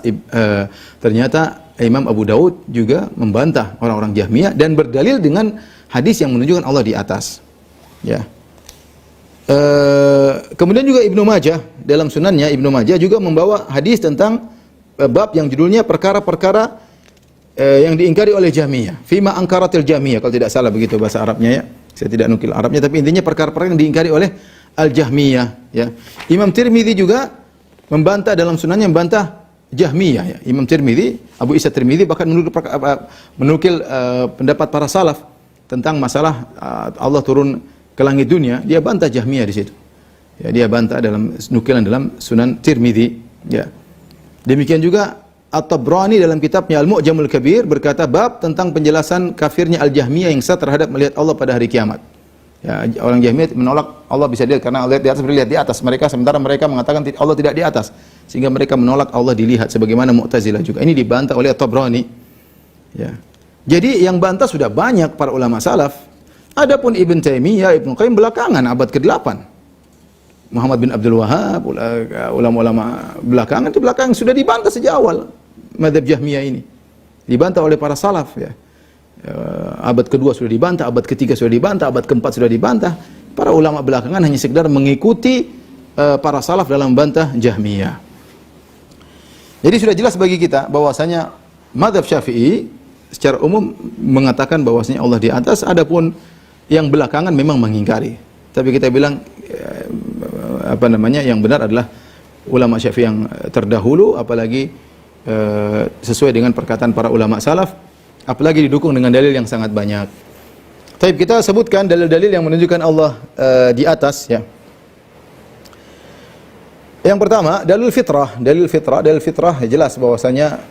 ternyata Imam Abu Daud juga membantah orang-orang Jahmiyah dan berdalil dengan hadis yang menunjukkan Allah di atas. Ya. Kemudian juga Ibnu Majah dalam sunannya, Ibnu Majah juga membawa hadis tentang bab yang judulnya perkara-perkara yang diingkari oleh Jahmiyah. Fima angkaratil Jahmiyah, kalau tidak salah begitu bahasa Arabnya ya. Saya tidak nukil Arabnya, tapi intinya perkara-perkara yang diingkari oleh Al-Jahmiyah. Ya. Imam Tirmidzi juga membantah dalam sunannya, membantah Jahmiyah. Ya. Imam Tirmidzi, Abu Isa Tirmidzi bahkan menukil pendapat para salaf tentang masalah Allah turun ke langit dunia. Dia bantah Jahmiyah di situ. Ya, dia bantah dalam nukilan dalam Sunan Tirmidzi. Ya. Demikian juga At-Tabrani dalam kitabnya Al-Mu'jamul Kabir berkata bab tentang penjelasan kafirnya Al-Jahmiyah yang sah terhadap melihat Allah pada hari kiamat. Ya, orang Jahmiyah menolak Allah bisa dilihat karena Allah di atas, dilihat di atas mereka, sementara mereka mengatakan Allah tidak di atas, sehingga mereka menolak Allah dilihat sebagaimana Mu'tazilah juga. Ini dibantah oleh At-Tabrani. Ya. Jadi yang bantah sudah banyak para ulama salaf. Adapun Ibn Taimiyah, Ibnu Qayyim belakangan abad ke-8. Muhammad bin Abdul Wahhab, ulama-ulama belakangan itu belakang sudah dibantah sejak awal mazhab Jahmiyah ini. Dibantah oleh para salaf ya. Abad kedua sudah dibantah, abad ketiga sudah dibantah, abad keempat sudah dibantah. Para ulama belakangan hanya sekedar mengikuti para salaf dalam bantah Jahmiyah. Jadi sudah jelas bagi kita bahwasanya mazhab Syafi'i secara umum mengatakan bahwasanya Allah di atas, adapun yang belakangan memang mengingkari. Tapi kita bilang yang benar adalah ulama Syafi'i yang terdahulu, apalagi sesuai dengan perkataan para ulama salaf, apalagi didukung dengan dalil yang sangat banyak. Tapi kita sebutkan dalil-dalil yang menunjukkan Allah di atas ya. Yang pertama, dalil fitrah jelas bahwasanya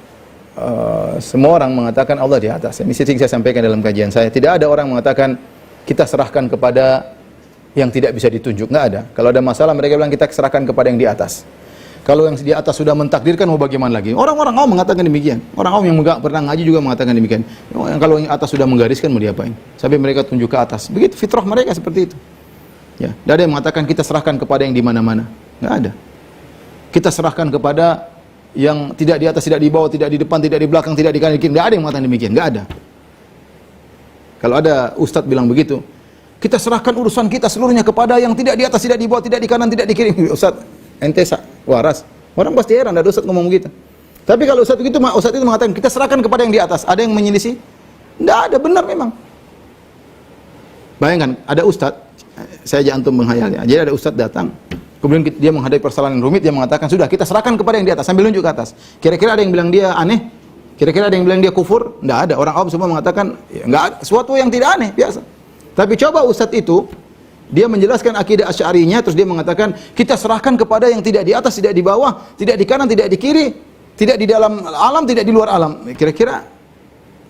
semua orang mengatakan Allah di atas. Ini sering saya sampaikan dalam kajian saya. Tidak ada orang mengatakan kita serahkan kepada yang tidak bisa ditunjuk, enggak ada. Kalau ada masalah mereka bilang kita serahkan kepada yang di atas. Kalau yang di atas sudah mentakdirkan mau bagaimana lagi? Orang-orang awam mengatakan demikian. Orang awam yang pernah ngaji juga mengatakan demikian. Kalau yang atas sudah menggariskan mau diapain? Sampai mereka tunjuk ke atas. Begitu fitrah mereka seperti itu. Ya, tidak ada yang mengatakan kita serahkan kepada yang di mana-mana. Enggak ada. Kita serahkan kepada yang tidak di atas, tidak di bawah, tidak di depan, tidak di belakang, tidak di kanan, di kiri. Enggak ada yang mengatakan demikian, enggak ada. Kalau ada ustadz bilang begitu, kita serahkan urusan kita seluruhnya kepada yang tidak di atas, tidak di bawah, tidak di kanan, tidak di kiri. Ustadz, ente waras. Orang pasti heran ada ustadz ngomong begitu. Tapi kalau ustadz itu mengatakan kita serahkan kepada yang di atas, ada yang menyelisih? Tidak ada, benar memang. Bayangkan, ada ustadz, saya aja antum menghayalnya. Jadi ada ustadz datang, kemudian dia menghadapi persoalan yang rumit, dia mengatakan, sudah kita serahkan kepada yang di atas, sambil nunjuk ke atas. Kira-kira ada yang bilang dia aneh? Kira-kira ada yang bilang dia kufur? Tidak ada. Orang awam semua mengatakan, ya, enggak ada, sesuatu yang tidak aneh, biasa. Tapi coba ustadz itu, dia menjelaskan akidah Asy'ariynya, terus dia mengatakan, kita serahkan kepada yang tidak di atas, tidak di bawah, tidak di kanan, tidak di kiri, tidak di dalam alam, tidak di luar alam. Kira-kira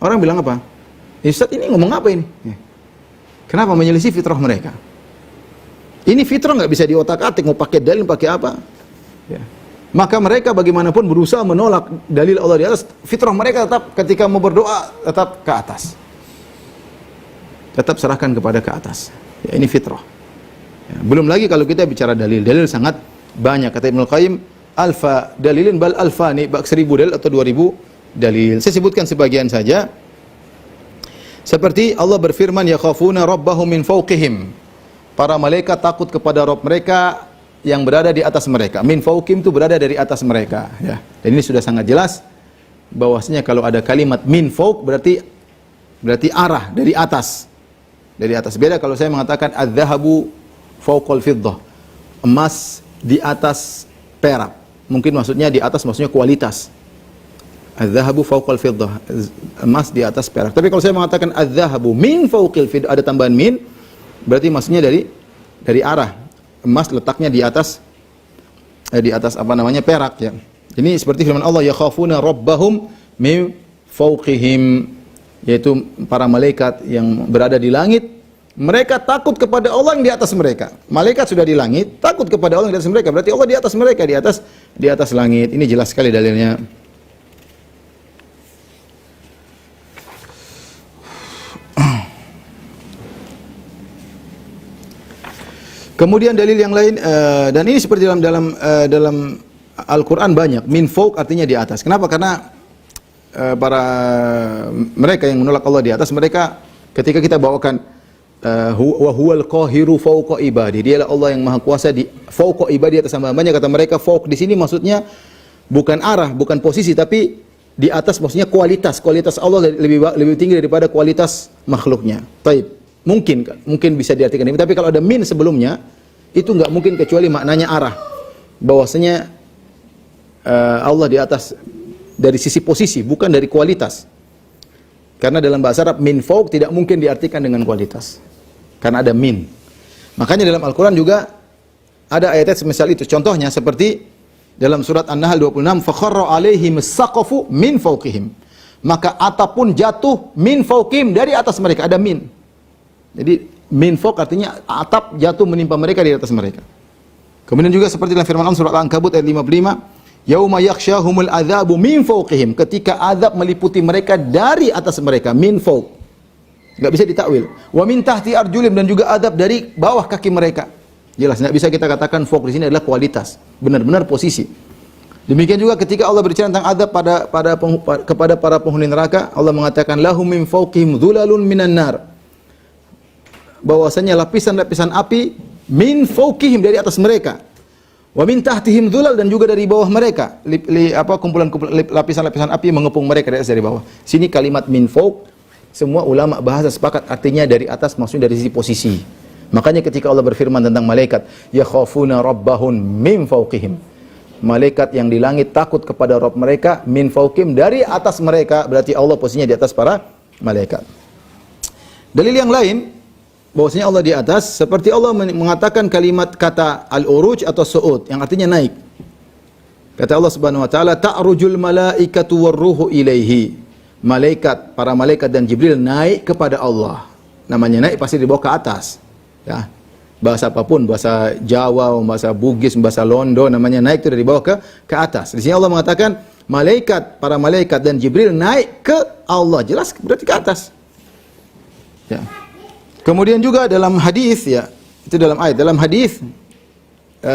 orang bilang apa? Ustadz ini ngomong apa ini? Kenapa menyelisih fitrah mereka? Ini fitrah nggak bisa diotak-atik, mau pakai dalil, pakai apa? Ya. Maka mereka bagaimanapun berusaha menolak dalil Allah di atas. Fitrah mereka tetap ketika mau berdoa tetap ke atas. Tetap serahkan kepada ke atas. Ya, ini fitrah. Ya, belum lagi kalau kita bicara dalil. Dalil sangat banyak. Kata Ibnu Qayyim, alfa dalilin bal alfani, 1000 dalil atau 2000 dalil. Saya sebutkan sebagian saja. Seperti Allah berfirman, yakhafuna rabbahum min fawqihim. Para malaikat takut kepada Rabb mereka yang berada di atas mereka. Min fawqihim itu berada dari atas mereka, ya. Dan ini sudah sangat jelas bahwasanya kalau ada kalimat min fawq berarti arah dari atas. Dari atas. Beda kalau saya mengatakan adz-dzahabu fawqal fiddah. Emas di atas perak. Mungkin maksudnya di atas maksudnya kualitas. Az-zahabu fawqal fiddah, emas di atas perak. Tapi kalau saya mengatakan az-zahabu min fawqil fiddah, ada tambahan min, berarti maksudnya dari arah. Emas letaknya di atas apa namanya perak, ya. Ini seperti firman Allah, yakhafuna rabbahum min fawqihim, yaitu para malaikat yang berada di langit, mereka takut kepada Allah yang di atas mereka. Malaikat sudah di langit, takut kepada Allah yang di atas mereka, berarti Allah di atas mereka, di atas langit. Ini jelas sekali dalilnya. Kemudian dalil yang lain, dan ini seperti dalam Al-Quran banyak. Min fawq artinya di atas. Kenapa? Karena para mereka yang menolak Allah di atas, mereka ketika kita bawakan wa huwal qahiru fawqa ibadi, dialah Allah yang maha kuasa di fawqa ibadi, atas hamba-hambanya. Kata mereka fawq di sini maksudnya bukan arah, bukan posisi, tapi di atas maksudnya kualitas. Kualitas Allah lebih tinggi daripada kualitas makhluknya. Taib. Mungkin bisa diartikan ini, tapi kalau ada min sebelumnya itu enggak mungkin kecuali maknanya arah. Bahwasanya Allah di atas dari sisi posisi, bukan dari kualitas. Karena dalam bahasa Arab min fawq tidak mungkin diartikan dengan kualitas. Karena ada min. Makanya dalam Al-Qur'an juga ada ayat-ayat semisal itu. Contohnya seperti dalam surat An-Nahl 26, fakharra alaihim as-saqafu min fawqihim. Maka atap pun jatuh min fawqihim, dari atas mereka, ada min. Jadi min fawq artinya atap jatuh menimpa mereka, di atas mereka. Kemudian juga seperti dalam firman Allah surat Al-Ankabut ayat 55, yauma yakhshahumul adzabu min fawqihim, ketika azab meliputi mereka dari atas mereka, min fawq. Enggak bisa ditakwil. Wa min tahti arjulim, dan juga azab dari bawah kaki mereka. Jelas enggak bisa kita katakan fawq di sini adalah kualitas, benar-benar posisi. Demikian juga ketika Allah berbicara tentang azab kepada para penghuni neraka, Allah mengatakan lahum min fawqihim dhulalun minan nar. Bahwasanya lapisan-lapisan api min fawqihim, dari atas mereka. Wa min tahtihim dhulal, dan juga dari bawah mereka. Kumpulan-kumpulan lapisan-lapisan api mengepung mereka dari atas, dari bawah. Sini kalimat min fawq, semua ulama bahasa sepakat artinya dari atas, maksudnya dari sisi posisi. Makanya ketika Allah berfirman tentang malaikat, yakhafuna rabbahum min fawqihim. Malaikat yang di langit takut kepada Rabb mereka, min fawqihim, dari atas mereka, berarti Allah posisinya di atas para malaikat. Dalil yang lain bahwasanya Allah di atas, seperti Allah mengatakan kalimat kata al-uruj atau su'ud, yang artinya naik. Kata Allah Subhanahu wa taala, ta'rujul malaikatu warruhu ilaihi. Malaikat, para malaikat dan Jibril naik kepada Allah. Namanya naik pasti dibawa ke atas. Ya. Bahasa apapun, bahasa Jawa, bahasa Bugis, bahasa Londo, namanya naik itu dari bawah ke atas. Di sini Allah mengatakan malaikat, para malaikat dan Jibril naik ke Allah. Jelas berarti ke atas. Ya. Kemudian juga dalam hadis, ya, itu dalam ayat, dalam hadis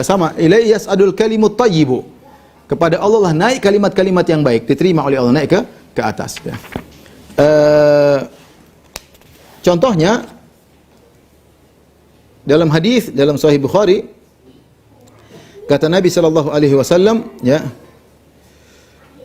sama, ilaihi yas'adul kalimut thayyibu. Kepada Allah lah naik kalimat-kalimat yang baik, diterima oleh Allah, naik ke atas, ya. Contohnya dalam hadis dalam Sahih Bukhari, kata Nabi sallallahu alaihi wasallam, ya,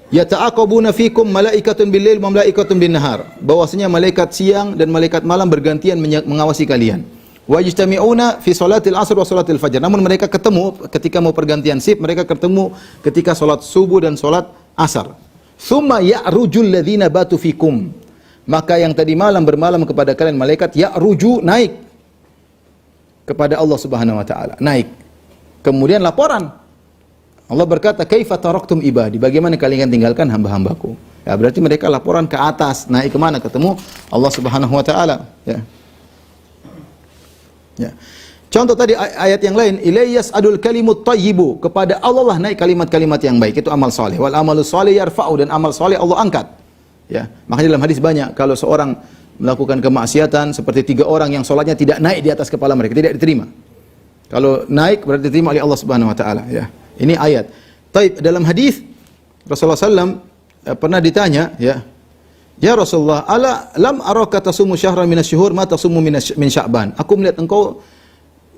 yata'aqabuna fikum malaikatun bil-lail wa malaikatun bin-nahar. Bahwasanya malaikat siang dan malaikat malam bergantian mengawasi kalian. Wa yajtami'una fi salatil asr wa salatil fajr. Namun mereka ketemu ketika mau pergantian shift, mereka ketemu ketika salat subuh dan salat asar. Tsumma ya'rujul ladzina batu fikum. Maka yang tadi malam bermalam kepada kalian malaikat ya'ruju, naik kepada Allah Subhanahu wa taala, naik. Kemudian laporan. Allah berkata, kaifa taraktum ibadi? Bagaimana kalian tinggalkan hamba-hambaku? Ya, berarti mereka laporan ke atas, naik ke mana? Ketemu Allah Subhanahu wa taala, ya. Ya. Contoh tadi ayat yang lain, ilayyas adul kalimut thayyibu, kepada Allah lah naik kalimat-kalimat yang baik, itu amal soleh. Wal amalu soleh yarfa'u, dan amal soleh Allah angkat. Ya, makanya dalam hadis banyak kalau seorang melakukan kemaksiatan seperti 3 orang yang sholatnya tidak naik di atas kepala mereka, tidak diterima. Kalau naik berarti diterima oleh Allah Subhanahu wa taala, ya. Ini ayat. Taib, dalam hadis Rasulullah SAW pernah ditanya, ya Rasulullah, ala lam araka tasumu syahran minasyuhur ma tasumu min Sya'ban. Aku melihat engkau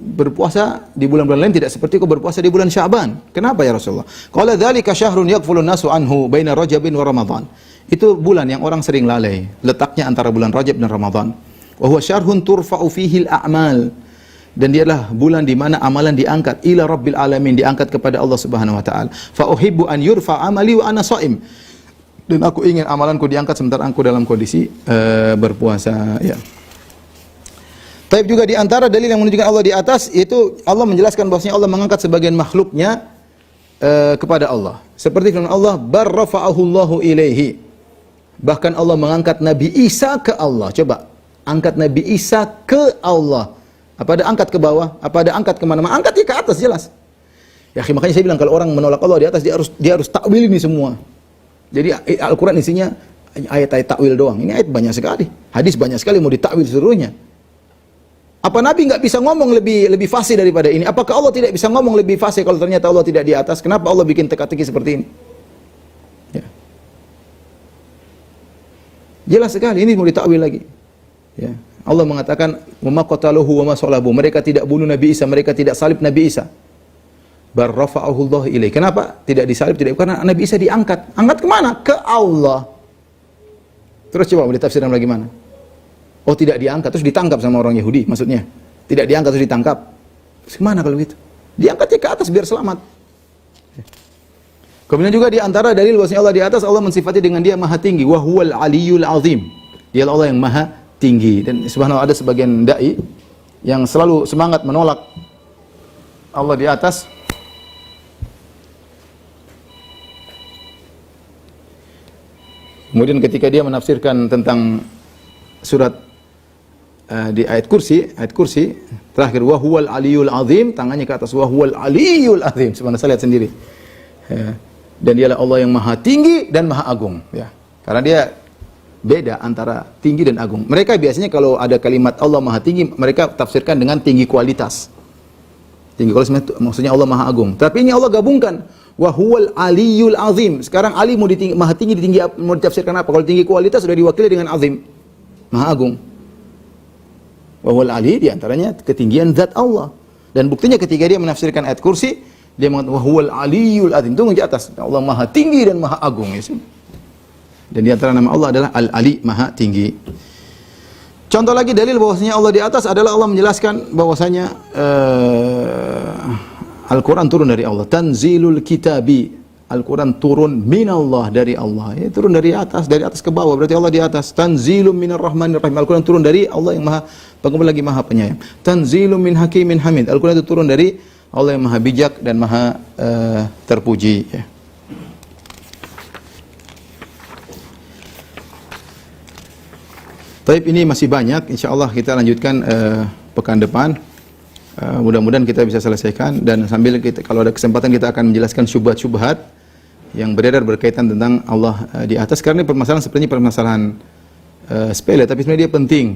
berpuasa di bulan-bulan lain tidak seperti kau berpuasa di bulan Sya'ban. Kenapa ya Rasulullah? Qala dzalika syahrun yaghfulun nasu anhu baina Rajabin wa Ramadan. Itu bulan yang orang sering lalai, letaknya antara bulan Rajab dan Ramadan. Wa huwa syahrun turfa'u fihi al-a'mal. Dan dia adalah bulan di mana amalan diangkat ila rabbil alamin, diangkat kepada Allah Subhanahu wa taala. Fa uhibbu an yurfa amali wa ana shaim. Dan aku ingin amalanku diangkat sementara aku dalam kondisi berpuasa, ya. Tapi juga di antara dalil yang menunjukkan Allah di atas, itu Allah menjelaskan bahwasanya Allah mengangkat sebagian makhluknya kepada Allah. Seperti firman Allah, barrafa'ahu Allahu ilaihi. Bahkan Allah mengangkat Nabi Isa ke Allah. Coba, angkat Nabi Isa ke Allah. Apa ada angkat ke bawah? Apa ada angkat kemana-mana? Angkat dia ke atas, jelas. Ya, makanya saya bilang kalau orang menolak Allah di atas, dia harus takwil ini semua. Jadi Al-Quran isinya ayat-ayat takwil doang. Ini ayat banyak sekali. Hadis banyak sekali mau ditakwil seluruhnya. Apa Nabi nggak bisa ngomong lebih fasih daripada ini? Apakah Allah tidak bisa ngomong lebih fasih kalau ternyata Allah tidak di atas? Kenapa Allah bikin teka-teki seperti ini? Ya. Jelas sekali, ini mau ditakwil lagi. Ya. Allah mengatakan, "Wa ma qataluhu wa ma salabu." Mereka tidak bunuh Nabi Isa, mereka tidak salib Nabi Isa. Bar rafa'ahu Allah ilaihi. Kenapa tidak disalib? Tidak, karena Nabi Isa diangkat. Angkat kemana? Ke Allah. Terus coba mau ditafsirkan bagaimana? Oh, tidak diangkat terus ditangkap sama orang Yahudi, maksudnya. Tidak diangkat terus ditangkap. Terus kemana kalau gitu? Diangkatnya ke atas biar selamat. Kemudian juga di antara dalil bahwasanya Allah di atas, Allah mensifati dengan Dia Maha Tinggi, wa huwal aliyyul azim. Dia Allah yang Maha Tinggi. Dan subhanallah ada sebagian dai yang selalu semangat menolak Allah di atas. Kemudian ketika dia menafsirkan tentang surat di ayat kursi terakhir, wa huwal aliyul azim, tangannya ke atas, wa huwal aliyul azim. Sebenarnya saya lihat sendiri. Ya. Dan dialah Allah yang Maha Tinggi dan Maha Agung, ya. Karena dia beda antara tinggi dan agung. Mereka biasanya kalau ada kalimat Allah Maha Tinggi, mereka tafsirkan dengan tinggi kualitas. Tinggi kualitas maksudnya Allah Maha Agung. Tapi ini Allah gabungkan, wa huwal aliyul azim. Sekarang ali mau Maha Tinggi, mau ditafsirkan apa? Kalau tinggi kualitas sudah diwakili dengan azim, Maha Agung. Wa huwal ali diantaranya ketinggian zat Allah. Dan buktinya ketika dia menafsirkan ayat kursi, dia mengatakan wa huwal aliyul azim, itu di atas. Allah Maha Tinggi dan Maha Agung, ya. Dan di antara nama Allah adalah Al-Ali, Maha Tinggi. Contoh lagi dalil bahwasanya Allah di atas adalah Allah menjelaskan bahwasanya Al-Quran turun dari Allah. Tanzilul kitabi, Al-Quran turun minallah, dari Allah. Ya, turun dari atas ke bawah, berarti Allah di atas. Tanzilum minar rahmanir rahim, Al-Quran turun dari Allah yang Maha Pengampun lagi Maha Penyayang. Tanzilum min hakimin hamid, Al-Quran itu turun dari Allah yang Maha Bijak dan Maha terpuji, ya. Taib, ini masih banyak, insyaallah kita lanjutkan pekan depan. Mudah-mudahan kita bisa selesaikan, dan sambil kita, kalau ada kesempatan kita akan menjelaskan syubhat-syubhat yang beredar berkaitan tentang Allah di atas. Karena permasalahan sebenarnya permasalahan sepele, tapi sebenarnya dia penting.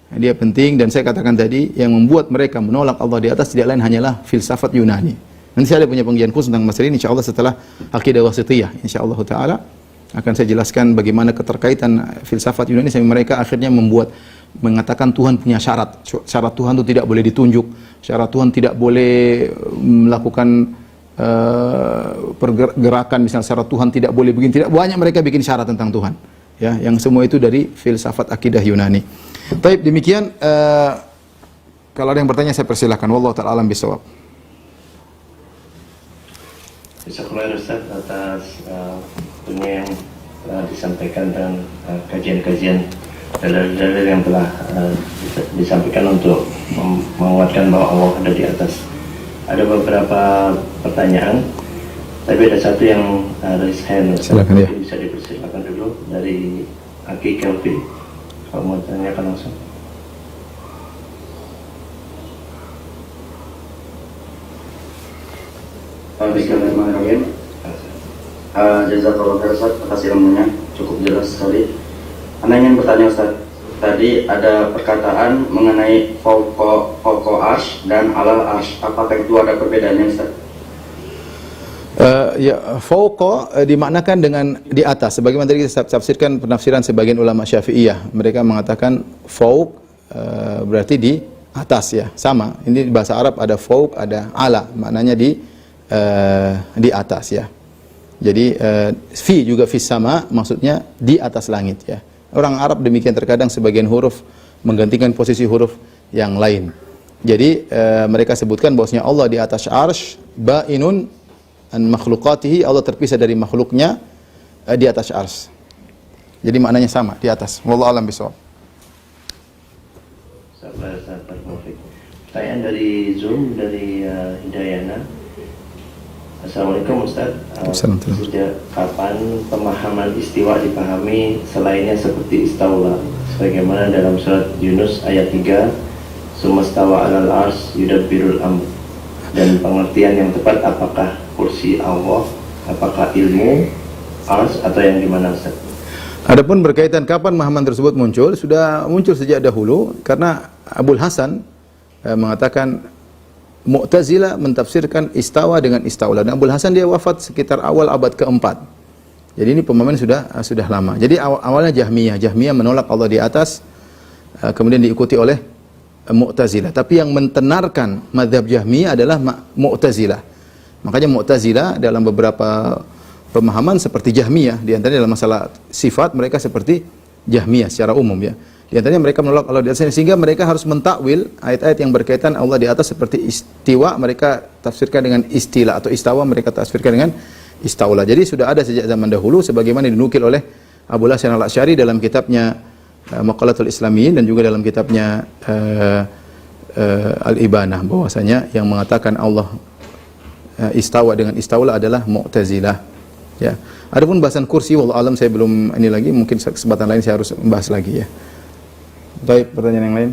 Dia penting, dan saya katakan tadi yang membuat mereka menolak Allah di atas tidak lain hanyalah filsafat Yunani. Nanti saya ada punya pengajian khusus tentang masalah ini insyaallah setelah akidah wasithiyah, insyaallah taala akan saya jelaskan bagaimana keterkaitan filsafat Yunani sampai mereka akhirnya mengatakan Tuhan punya syarat. Syarat Tuhan itu tidak boleh ditunjuk. Syarat Tuhan tidak boleh melakukan pergerakan, misalnya syarat Tuhan tidak boleh begini, tidak, banyak mereka bikin syarat tentang Tuhan. Ya, yang semua itu dari filsafat akidah Yunani. Baik, demikian kalau ada yang bertanya saya persilahkan. Wallahu ta'ala alam bisawab. Jazakallahu Ustaz atas punya yang disampaikan dan kajian-kajian dalil-dalil yang telah disampaikan untuk menguatkan bahwa Allah ada di atas. Ada beberapa pertanyaan, tapi ada satu yang raise hand. Silakan, ya. Bisa dipersilakan dulu dari Aki Kelvin. Kalau mau tanyakan langsung. Bismillahirrahmanirrahim. Jazakallah khair Ustaz atas ilmunya, cukup jelas sekali. Anda ingin bertanya Ustaz, tadi ada perkataan mengenai fauqa arsh dan alal arsh. Apakah itu ada perbedaannya Ustaz? Ya, fauqa dimaknakan dengan di atas. Sebagaimana tadi kita tafsirkan penafsiran sebagian ulama Syafi'iyah, mereka mengatakan fauq berarti di atas ya, sama. Ini di bahasa Arab ada fauq, ada ala, maknanya di atas ya. Jadi fi juga fis sama, maksudnya di atas langit ya. Orang Arab demikian, terkadang sebagian huruf menggantikan posisi huruf yang lain. Jadi mereka sebutkan bahwasanya Allah di atas arsy, ba'inun an makhlukatihi, Allah terpisah dari makhluknya di atas arsy. Jadi maknanya sama, di atas. Wallahu a'lam bishawab. Pertanyaan dari Zoom dari Hidayana. Assalamualaikum Ustaz. Sejak kapan pemahaman istiwa dipahami selainnya seperti istaula, sebagaimana dalam surat Yunus ayat 3, sumastawa alal ars yudabbirul amr, dan pengertian yang tepat apakah kursi Allah, apakah ilmu ars, atau yang dimana Ustaz? Adapun berkaitan kapan pemahaman tersebut muncul, sudah muncul sejak dahulu, karena Abul Hasan mengatakan Mu'tazilah mentafsirkan istawa dengan istaula, dan Abul Hasan dia wafat sekitar awal abad keempat. Jadi ini pemahaman sudah lama. Jadi awalnya Jahmiyah menolak Allah di atas, kemudian diikuti oleh Mu'tazilah. Tapi yang mentenarkan mazhab Jahmiyah adalah Mu'tazilah. Makanya Mu'tazilah dalam beberapa pemahaman seperti Jahmiyah, di antaranya dalam masalah sifat mereka seperti Jahmiyah secara umum ya. Di antaranya mereka menolak Allah di atas, sehingga mereka harus mentakwil ayat-ayat yang berkaitan Allah di atas seperti istiwa, mereka tafsirkan dengan istila, atau istawa mereka tafsirkan dengan istaula. Jadi sudah ada sejak zaman dahulu, sebagaimana dinukil oleh Abul Hasan al-Asy'ari dalam kitabnya Maqalatul Islamiyyin, dan juga dalam kitabnya Al-Ibanah, bahwasanya yang mengatakan Allah istawa dengan istaula adalah Mu'tazilah ya. Adapun bahasan kursi, wallahu alam, saya belum ini lagi, mungkin kesempatan lain saya harus membahas lagi ya. Baik, pertanyaan yang lain.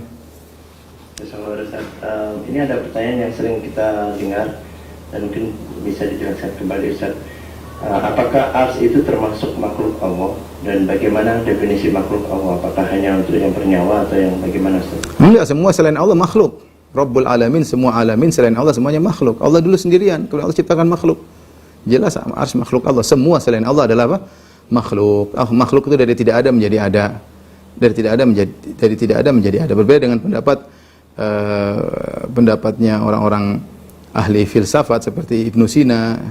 Ini ada pertanyaan yang sering kita dengar dan mungkin bisa dijelaskan kembali Ustaz. Apakah ars itu termasuk makhluk Allah, dan bagaimana definisi makhluk Allah? Apakah hanya untuk yang bernyawa atau yang bagaimana Ustaz? Enggak, semua selain Allah makhluk. Rabbul alamin, semua alamin selain Allah semuanya makhluk. Allah dulu sendirian, kemudian Allah ciptakan makhluk. Jelas ars makhluk Allah. Semua selain Allah adalah apa? Makhluk. Makhluk itu dari tidak ada menjadi ada. Dari tidak ada menjadi ada. Berbeda dengan pendapatnya orang-orang ahli filsafat seperti Ibnu Sina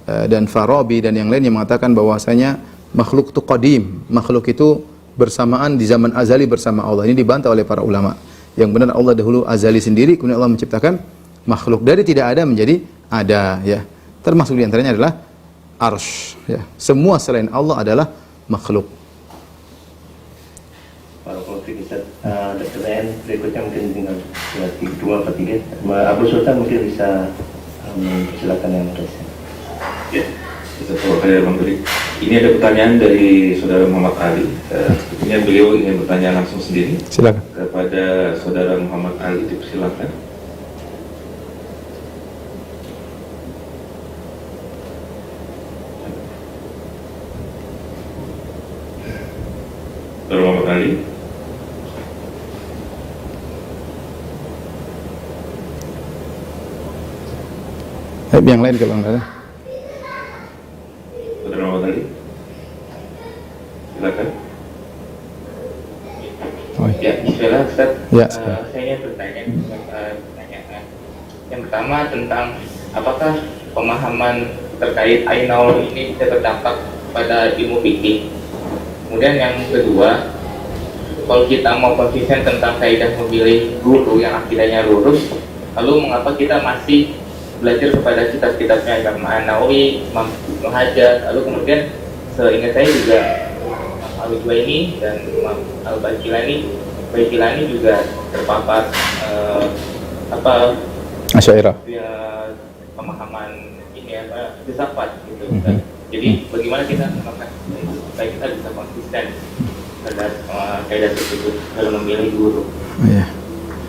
dan Farabi dan yang lain yang mengatakan bahwasanya makhluk itu qadim, makhluk itu bersamaan di zaman azali bersama Allah. Ini dibantah oleh para ulama. Yang benar Allah dahulu azali sendiri, kemudian Allah menciptakan makhluk dari tidak ada menjadi ada ya. Termasuk di antaranya adalah arsy ya. Semua selain Allah adalah makhluk. Ada pertanyaan berikutnya, mungkin tinggal 2 atau 3. Abu Sultan mungkin bisa silakan yang berikutnya. Ya, ini ada pertanyaan dari saudara Muhammad Ali. Sepertinya beliau ingin bertanya langsung sendiri. Silakan. Kepada saudara Muhammad Ali, dipersilakan. Saudara Muhammad Ali. Yang lain kalau enggak ada. Saudara Muhammad Ali, silakan. Ya, bismillah Ustaz. Ya, saya ingin bertanya pertanyaan. Yang pertama tentang apakah pemahaman terkait Ainaul ini bisa berdampak pada ilmu fikih. Kemudian yang kedua, kalau kita mau konsisten tentang kaidah memilih guru yang akidahnya lurus, lalu mengapa kita masih belajar kepada kitab-kitabnya Imam An-Nawawi, Imam Ibnu Hajar, lalu kemudian seingat saya juga Al-Juwaini dan Imam Al-Baqilani juga terpapar Asy'ariyah. Ya, pemahaman ini filsafat gitu. Jadi bagaimana kita melakukan supaya kita bisa konsisten terhadap kaidah tersebut dalam memilih guru. Iya.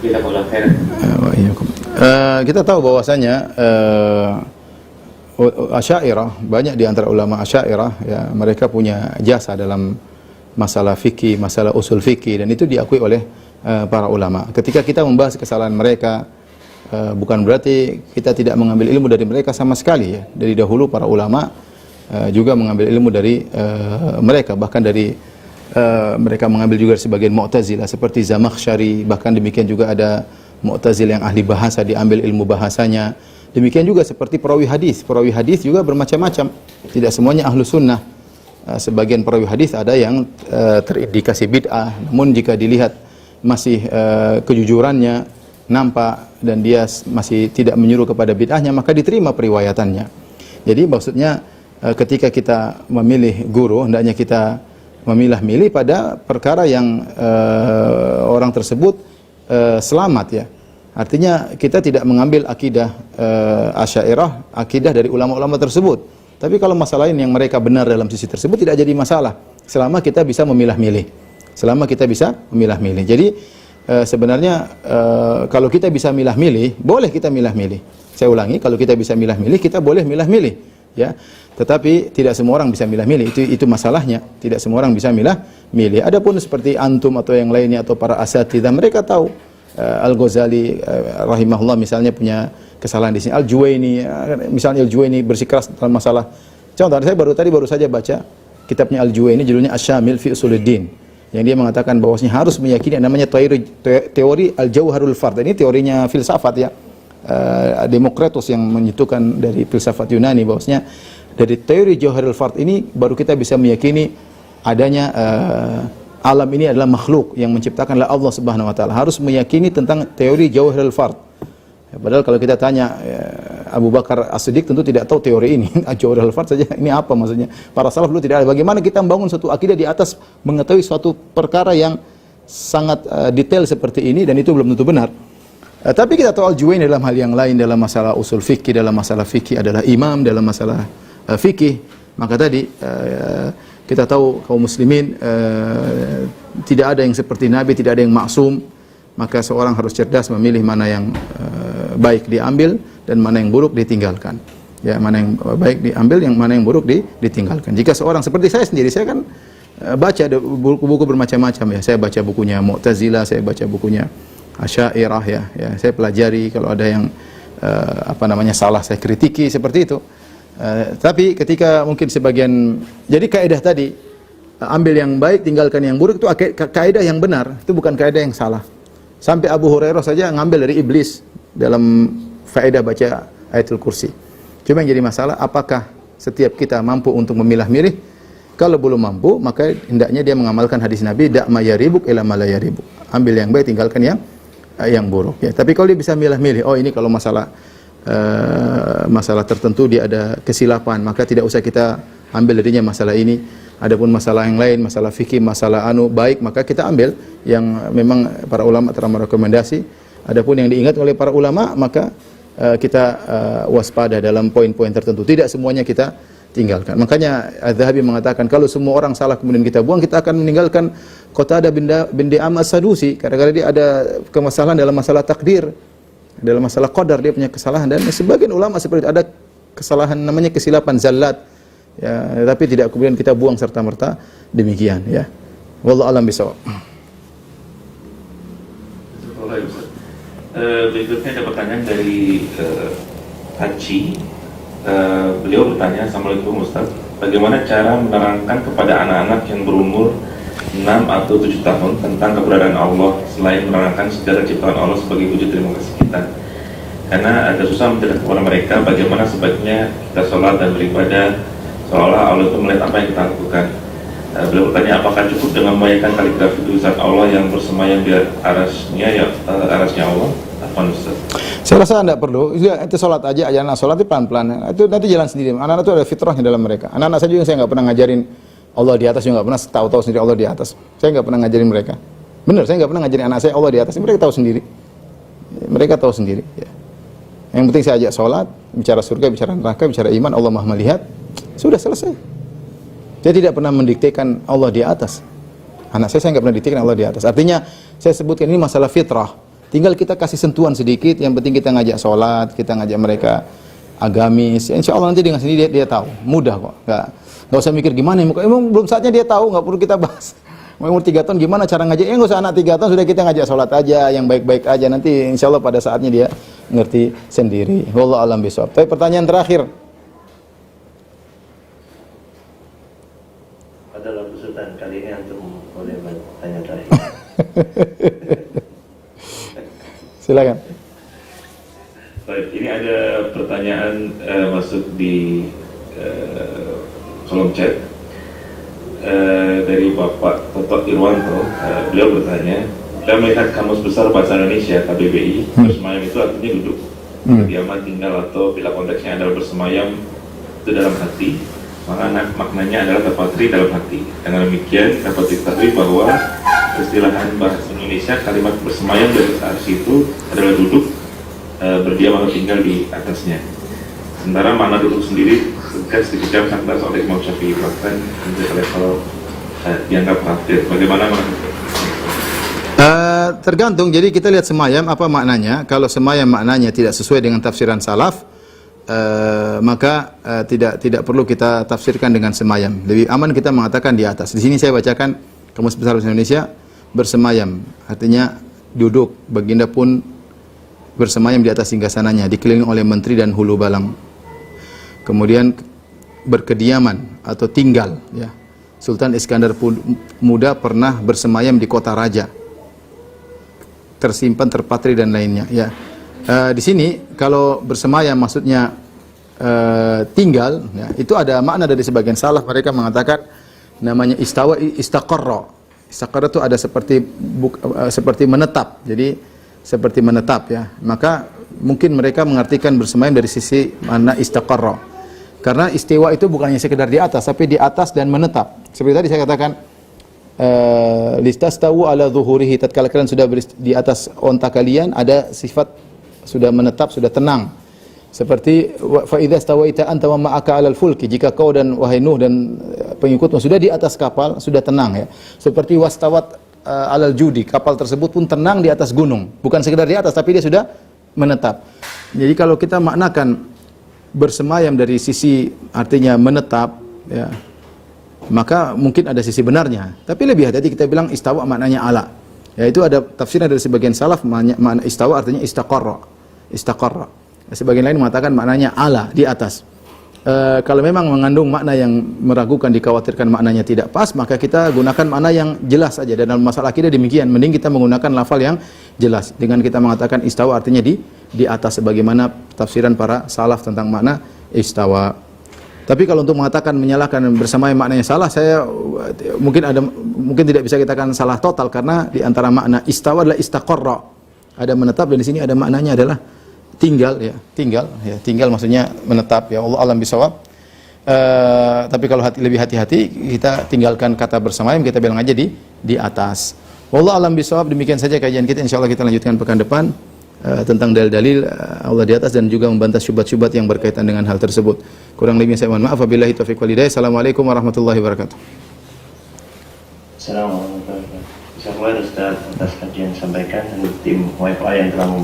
Kita kalau Kita tahu bahwasanya Asy'ariyah, banyak di antara ulama Asy'ariyah ya, mereka punya jasa dalam masalah fikih, masalah usul fikih, dan itu diakui oleh para ulama. Ketika kita membahas kesalahan mereka, bukan berarti kita tidak mengambil ilmu dari mereka sama sekali ya. Dari dahulu para ulama juga mengambil ilmu dari mereka, bahkan dari mereka mengambil juga sebagian Mu'tazilah seperti Zamakhsyari, bahkan demikian juga ada Mu'tazilah yang ahli bahasa diambil ilmu bahasanya. Demikian juga seperti perawi hadis. Perawi hadis juga bermacam-macam. Tidak semuanya ahlu sunnah. Sebagian perawi hadis ada yang terindikasi bid'ah. Namun jika dilihat masih kejujurannya nampak dan dia masih tidak menyuruh kepada bid'ahnya, maka diterima periwayatannya. Jadi maksudnya ketika kita memilih guru, hendaknya kita memilah-milih pada perkara yang orang tersebut selamat ya. Artinya kita tidak mengambil akidah Asy'ariyah, akidah dari ulama-ulama tersebut. Tapi kalau masalah lain yang mereka benar dalam sisi tersebut tidak jadi masalah selama kita bisa memilah-milih. Selama kita bisa memilah-milih. Jadi sebenarnya kalau kita bisa milah-milih, boleh kita milah-milih. Saya ulangi, kalau kita bisa milah-milih, kita boleh milah-milih, ya. Tetapi tidak semua orang bisa milah-milih. Itu masalahnya. Tidak semua orang bisa milah-milih. Adapun seperti antum atau yang lainnya atau para asatidzah, mereka tahu. Al-Ghazali rahimahullah misalnya punya kesalahan di sini. Al-Juwaini misalnya, Al-Juwaini bersikeras dalam masalah. Contoh, saya baru saja baca kitabnya Al-Juwaini, judulnya Asy-Syamil fi Usuluddin, yang dia mengatakan bahwasanya harus meyakini yang namanya teori Al-Jauharul Fard. Ini teorinya filsafat ya. Demokritos yang menyentuhkan dari filsafat Yunani, bahwasanya dari teori Jauharul Fard ini baru kita bisa meyakini adanya alam ini adalah makhluk yang menciptakanlah Allah Subhanahu wa taala. Harus meyakini tentang teori Jauharul Fard. Padahal kalau kita tanya Abu Bakar As-Siddiq tentu tidak tahu teori ini. Jauharul Fard saja ini apa maksudnya? Para salaf dulu tidak ada. Bagaimana kita membangun suatu akidah di atas mengetahui suatu perkara yang sangat detail seperti ini, dan itu belum tentu benar. Tapi kita tahu Al-Juwaini dalam hal yang lain, dalam masalah usul fikih, dalam masalah fikih adalah imam, dalam masalah fikih. Maka tadi kita tahu kaum muslimin tidak ada yang seperti Nabi, tidak ada yang maksum. Maka seorang harus cerdas memilih mana yang baik diambil dan mana yang buruk ditinggalkan. Ya, mana yang baik diambil, yang mana yang buruk ditinggalkan. Jika seorang seperti saya sendiri, saya kan baca buku-buku bermacam-macam ya. Saya baca bukunya Mu'tazilah, saya baca bukunya Asy'ariyah ya. Saya pelajari, kalau ada yang salah saya kritiki, seperti itu. Tapi ketika mungkin sebagian, jadi kaidah tadi ambil yang baik tinggalkan yang buruk, itu kaidah yang benar, itu bukan kaidah yang salah. Sampai Abu Hurairah saja ngambil dari iblis dalam faedah baca ayatul kursi. Cuma yang jadi masalah, apakah setiap kita mampu untuk memilah-milih? Kalau belum mampu, maka hendaknya dia mengamalkan hadis Nabi, da'ma yaribuk ila ma la yaribuk. Ambil yang baik, tinggalkan yang buruk ya. Tapi kalau dia bisa milah-milih, oh ini kalau masalah tertentu dia ada kesilapan, maka tidak usah kita ambil darinya masalah ini. Adapun masalah yang lain, masalah fikih, masalah baik, maka kita ambil yang memang para ulama telah merekomendasi. Adapun yang diingat oleh para ulama, maka kita waspada dalam poin-poin tertentu. Tidak semuanya kita tinggalkan. Makanya Az-Zahabi mengatakan kalau semua orang salah kemudian kita buang, kita akan meninggalkan Qatadah bin Di'am As-Sadusi. Kadang-kadang dia ada kemasalahan dalam masalah takdir, dalam masalah qadar dia punya kesalahan, dan sebagian ulama seperti itu ada kesalahan namanya kesilapan zallat. Ya, tapi tidak kemudian kita buang serta-merta demikian ya. Wallahu a'lam bishawab. Berikutnya ada pertanyaan dari Haji. Beliau bertanya, Assalamualaikum Ustaz, bagaimana cara menerangkan kepada anak-anak yang berumur 6 atau 7 tahun tentang keberadaan Allah selain menerangkan sejarah ciptaan Allah sebagai wujud terima kasih kita? Karena agak susah menjelaskan kepada mereka bagaimana sebaiknya kita sholat dan beribadah seolah Allah itu melihat apa yang kita lakukan. Beliau bertanya, apakah cukup dengan membayangkan kaligrafi tulisan Allah yang bersemayam di arasnya Allah? Apa Ustaz? Saya rasa tidak perlu. Itu sholat aja, anak sholat itu pelan-pelan. Itu nanti jalan sendiri. Anak-anak itu ada fitrahnya dalam mereka. Anak-anak saya juga, saya nggak pernah ngajarin Allah di atas, juga nggak pernah tahu sendiri Allah di atas. Saya nggak pernah ngajarin mereka. Benar, saya nggak pernah ngajarin anak saya Allah di atas. Mereka tahu sendiri. Mereka tahu sendiri. Ya. Yang penting saya ajak sholat, bicara surga, bicara neraka, bicara iman, Allah Maha melihat. Sudah selesai. Saya tidak pernah mendiktekan Allah di atas. Anak saya nggak pernah diktekan Allah di atas. Artinya saya sebutkan ini masalah fitrah. Tinggal kita kasih sentuhan sedikit. Yang penting kita ngajak sholat, kita ngajak mereka agamis. Insya Allah nanti dengan sendiri dia tahu, mudah kok. Nggak usah mikir gimana. Emang belum saatnya dia tahu, nggak perlu kita bahas. Umur 3 tahun gimana cara ngajak? Nggak usah anak 3 tahun, sudah kita ngajak sholat aja, yang baik-baik aja. Nanti insya Allah pada saatnya dia ngerti sendiri. Wallahu a'lam bishawab. Tapi pertanyaan terakhir. Adalah Sultan, kali ini antum boleh bertanya terakhir. Silakan. Baik, ini ada pertanyaan masuk di kolom chat dari Bapak Toto Irwanto. Beliau bertanya, kita melihat Kamus Besar Bahasa Indonesia KBBI, bersemayam itu artinya duduk, berdiaman, tinggal, atau bila konteksnya adalah bersemayam itu dalam hati, maka maknanya adalah terpatri dalam hati. Dengan demikian dapat diketahui bahwa keistilahan bahasa Indonesia kalimat bersemayam dari saat itu adalah duduk, berdiam atau tinggal di atasnya. Sementara makna duduk sendiri tegas dikecam keras oleh Imam Syafi'i, bahkan menjadi level dianggap kafir. Bagaimana Tergantung. Jadi kita lihat semayam apa maknanya. Kalau semayam maknanya tidak sesuai dengan tafsiran salaf, maka tidak perlu kita tafsirkan dengan semayam. Lebih aman kita mengatakan di atas. Di sini saya bacakan Kamus Besar Bahasa Indonesia, bersemayam artinya duduk. Baginda pun bersemayam di atas singgasananya, dikelilingi oleh menteri dan hulu balang. Kemudian berkediaman atau tinggal, ya. Sultan Iskandar Muda pernah bersemayam di kota raja, tersimpan, terpatri dan lainnya, ya. Di sini kalau bersemayam maksudnya tinggal, ya, itu ada makna dari sebagian salaf. Mereka mengatakan namanya istawa, istaqarra. Istaqarra itu ada seperti menetap. Jadi seperti menetap, ya. Maka mungkin mereka mengartikan bersemayam dari sisi makna istaqarra. Karena istiwa itu bukan hanya sekedar di atas, tapi di atas dan menetap. Seperti tadi saya katakan, listastawu ala zuhurihi, tatkala kalian sudah di atas onta kalian, ada sifat sudah menetap, sudah tenang. Seperti fa idza stawaita anta wa ma'aka 'alal fulki, jika kau dan wahai Nuh dan pengikutmu sudah di atas kapal, sudah tenang, ya. Seperti wastawat alal judi, kapal tersebut pun tenang di atas gunung, bukan sekedar di atas tapi dia sudah menetap. Jadi kalau kita maknakan bersemayam dari sisi artinya menetap, ya, maka mungkin ada sisi benarnya. Tapi lebih hati-hati kita bilang istawa maknanya ala. Ya, itu ada tafsirnya dari sebagian salaf, makna istawa artinya istaqarra. Istaqarra. Sebagian lain mengatakan maknanya ala, di atas. Kalau memang mengandung makna yang meragukan, dikhawatirkan maknanya tidak pas, maka kita gunakan makna yang jelas saja. Dan dalam masalah akidah demikian, mending kita menggunakan lafal yang jelas. Dengan kita mengatakan istawa artinya di atas, sebagaimana tafsiran para salaf tentang makna istawa. Tapi kalau untuk mengatakan menyalahkan bersama maknanya salah, saya mungkin tidak bisa kita katakan salah total, karena di antara makna istawa adalah istaqarra, ada menetap, dan di sini ada maknanya adalah tinggal, ya, tinggal maksudnya menetap, ya. Allah alam bisawab. Tapi kalau lebih hati-hati, kita tinggalkan kata bersemayam, kita bilang aja di atas. Wallahu alam bisawab. Demikian saja kajian kita. Insyaallah kita lanjutkan pekan depan tentang dalil-dalil Allah di atas, dan juga membantah syubhat-syubhat yang berkaitan dengan hal tersebut. Kurang lebihnya saya mohon maaf. Wabillahi taufiq wal hidayah. Assalamualaikum warahmatullahi wabarakatuh. Assalamualaikum warahmatullahi wabarakatuh. Ustaz atas kajian yang disampaikan dan tim WFA yang telah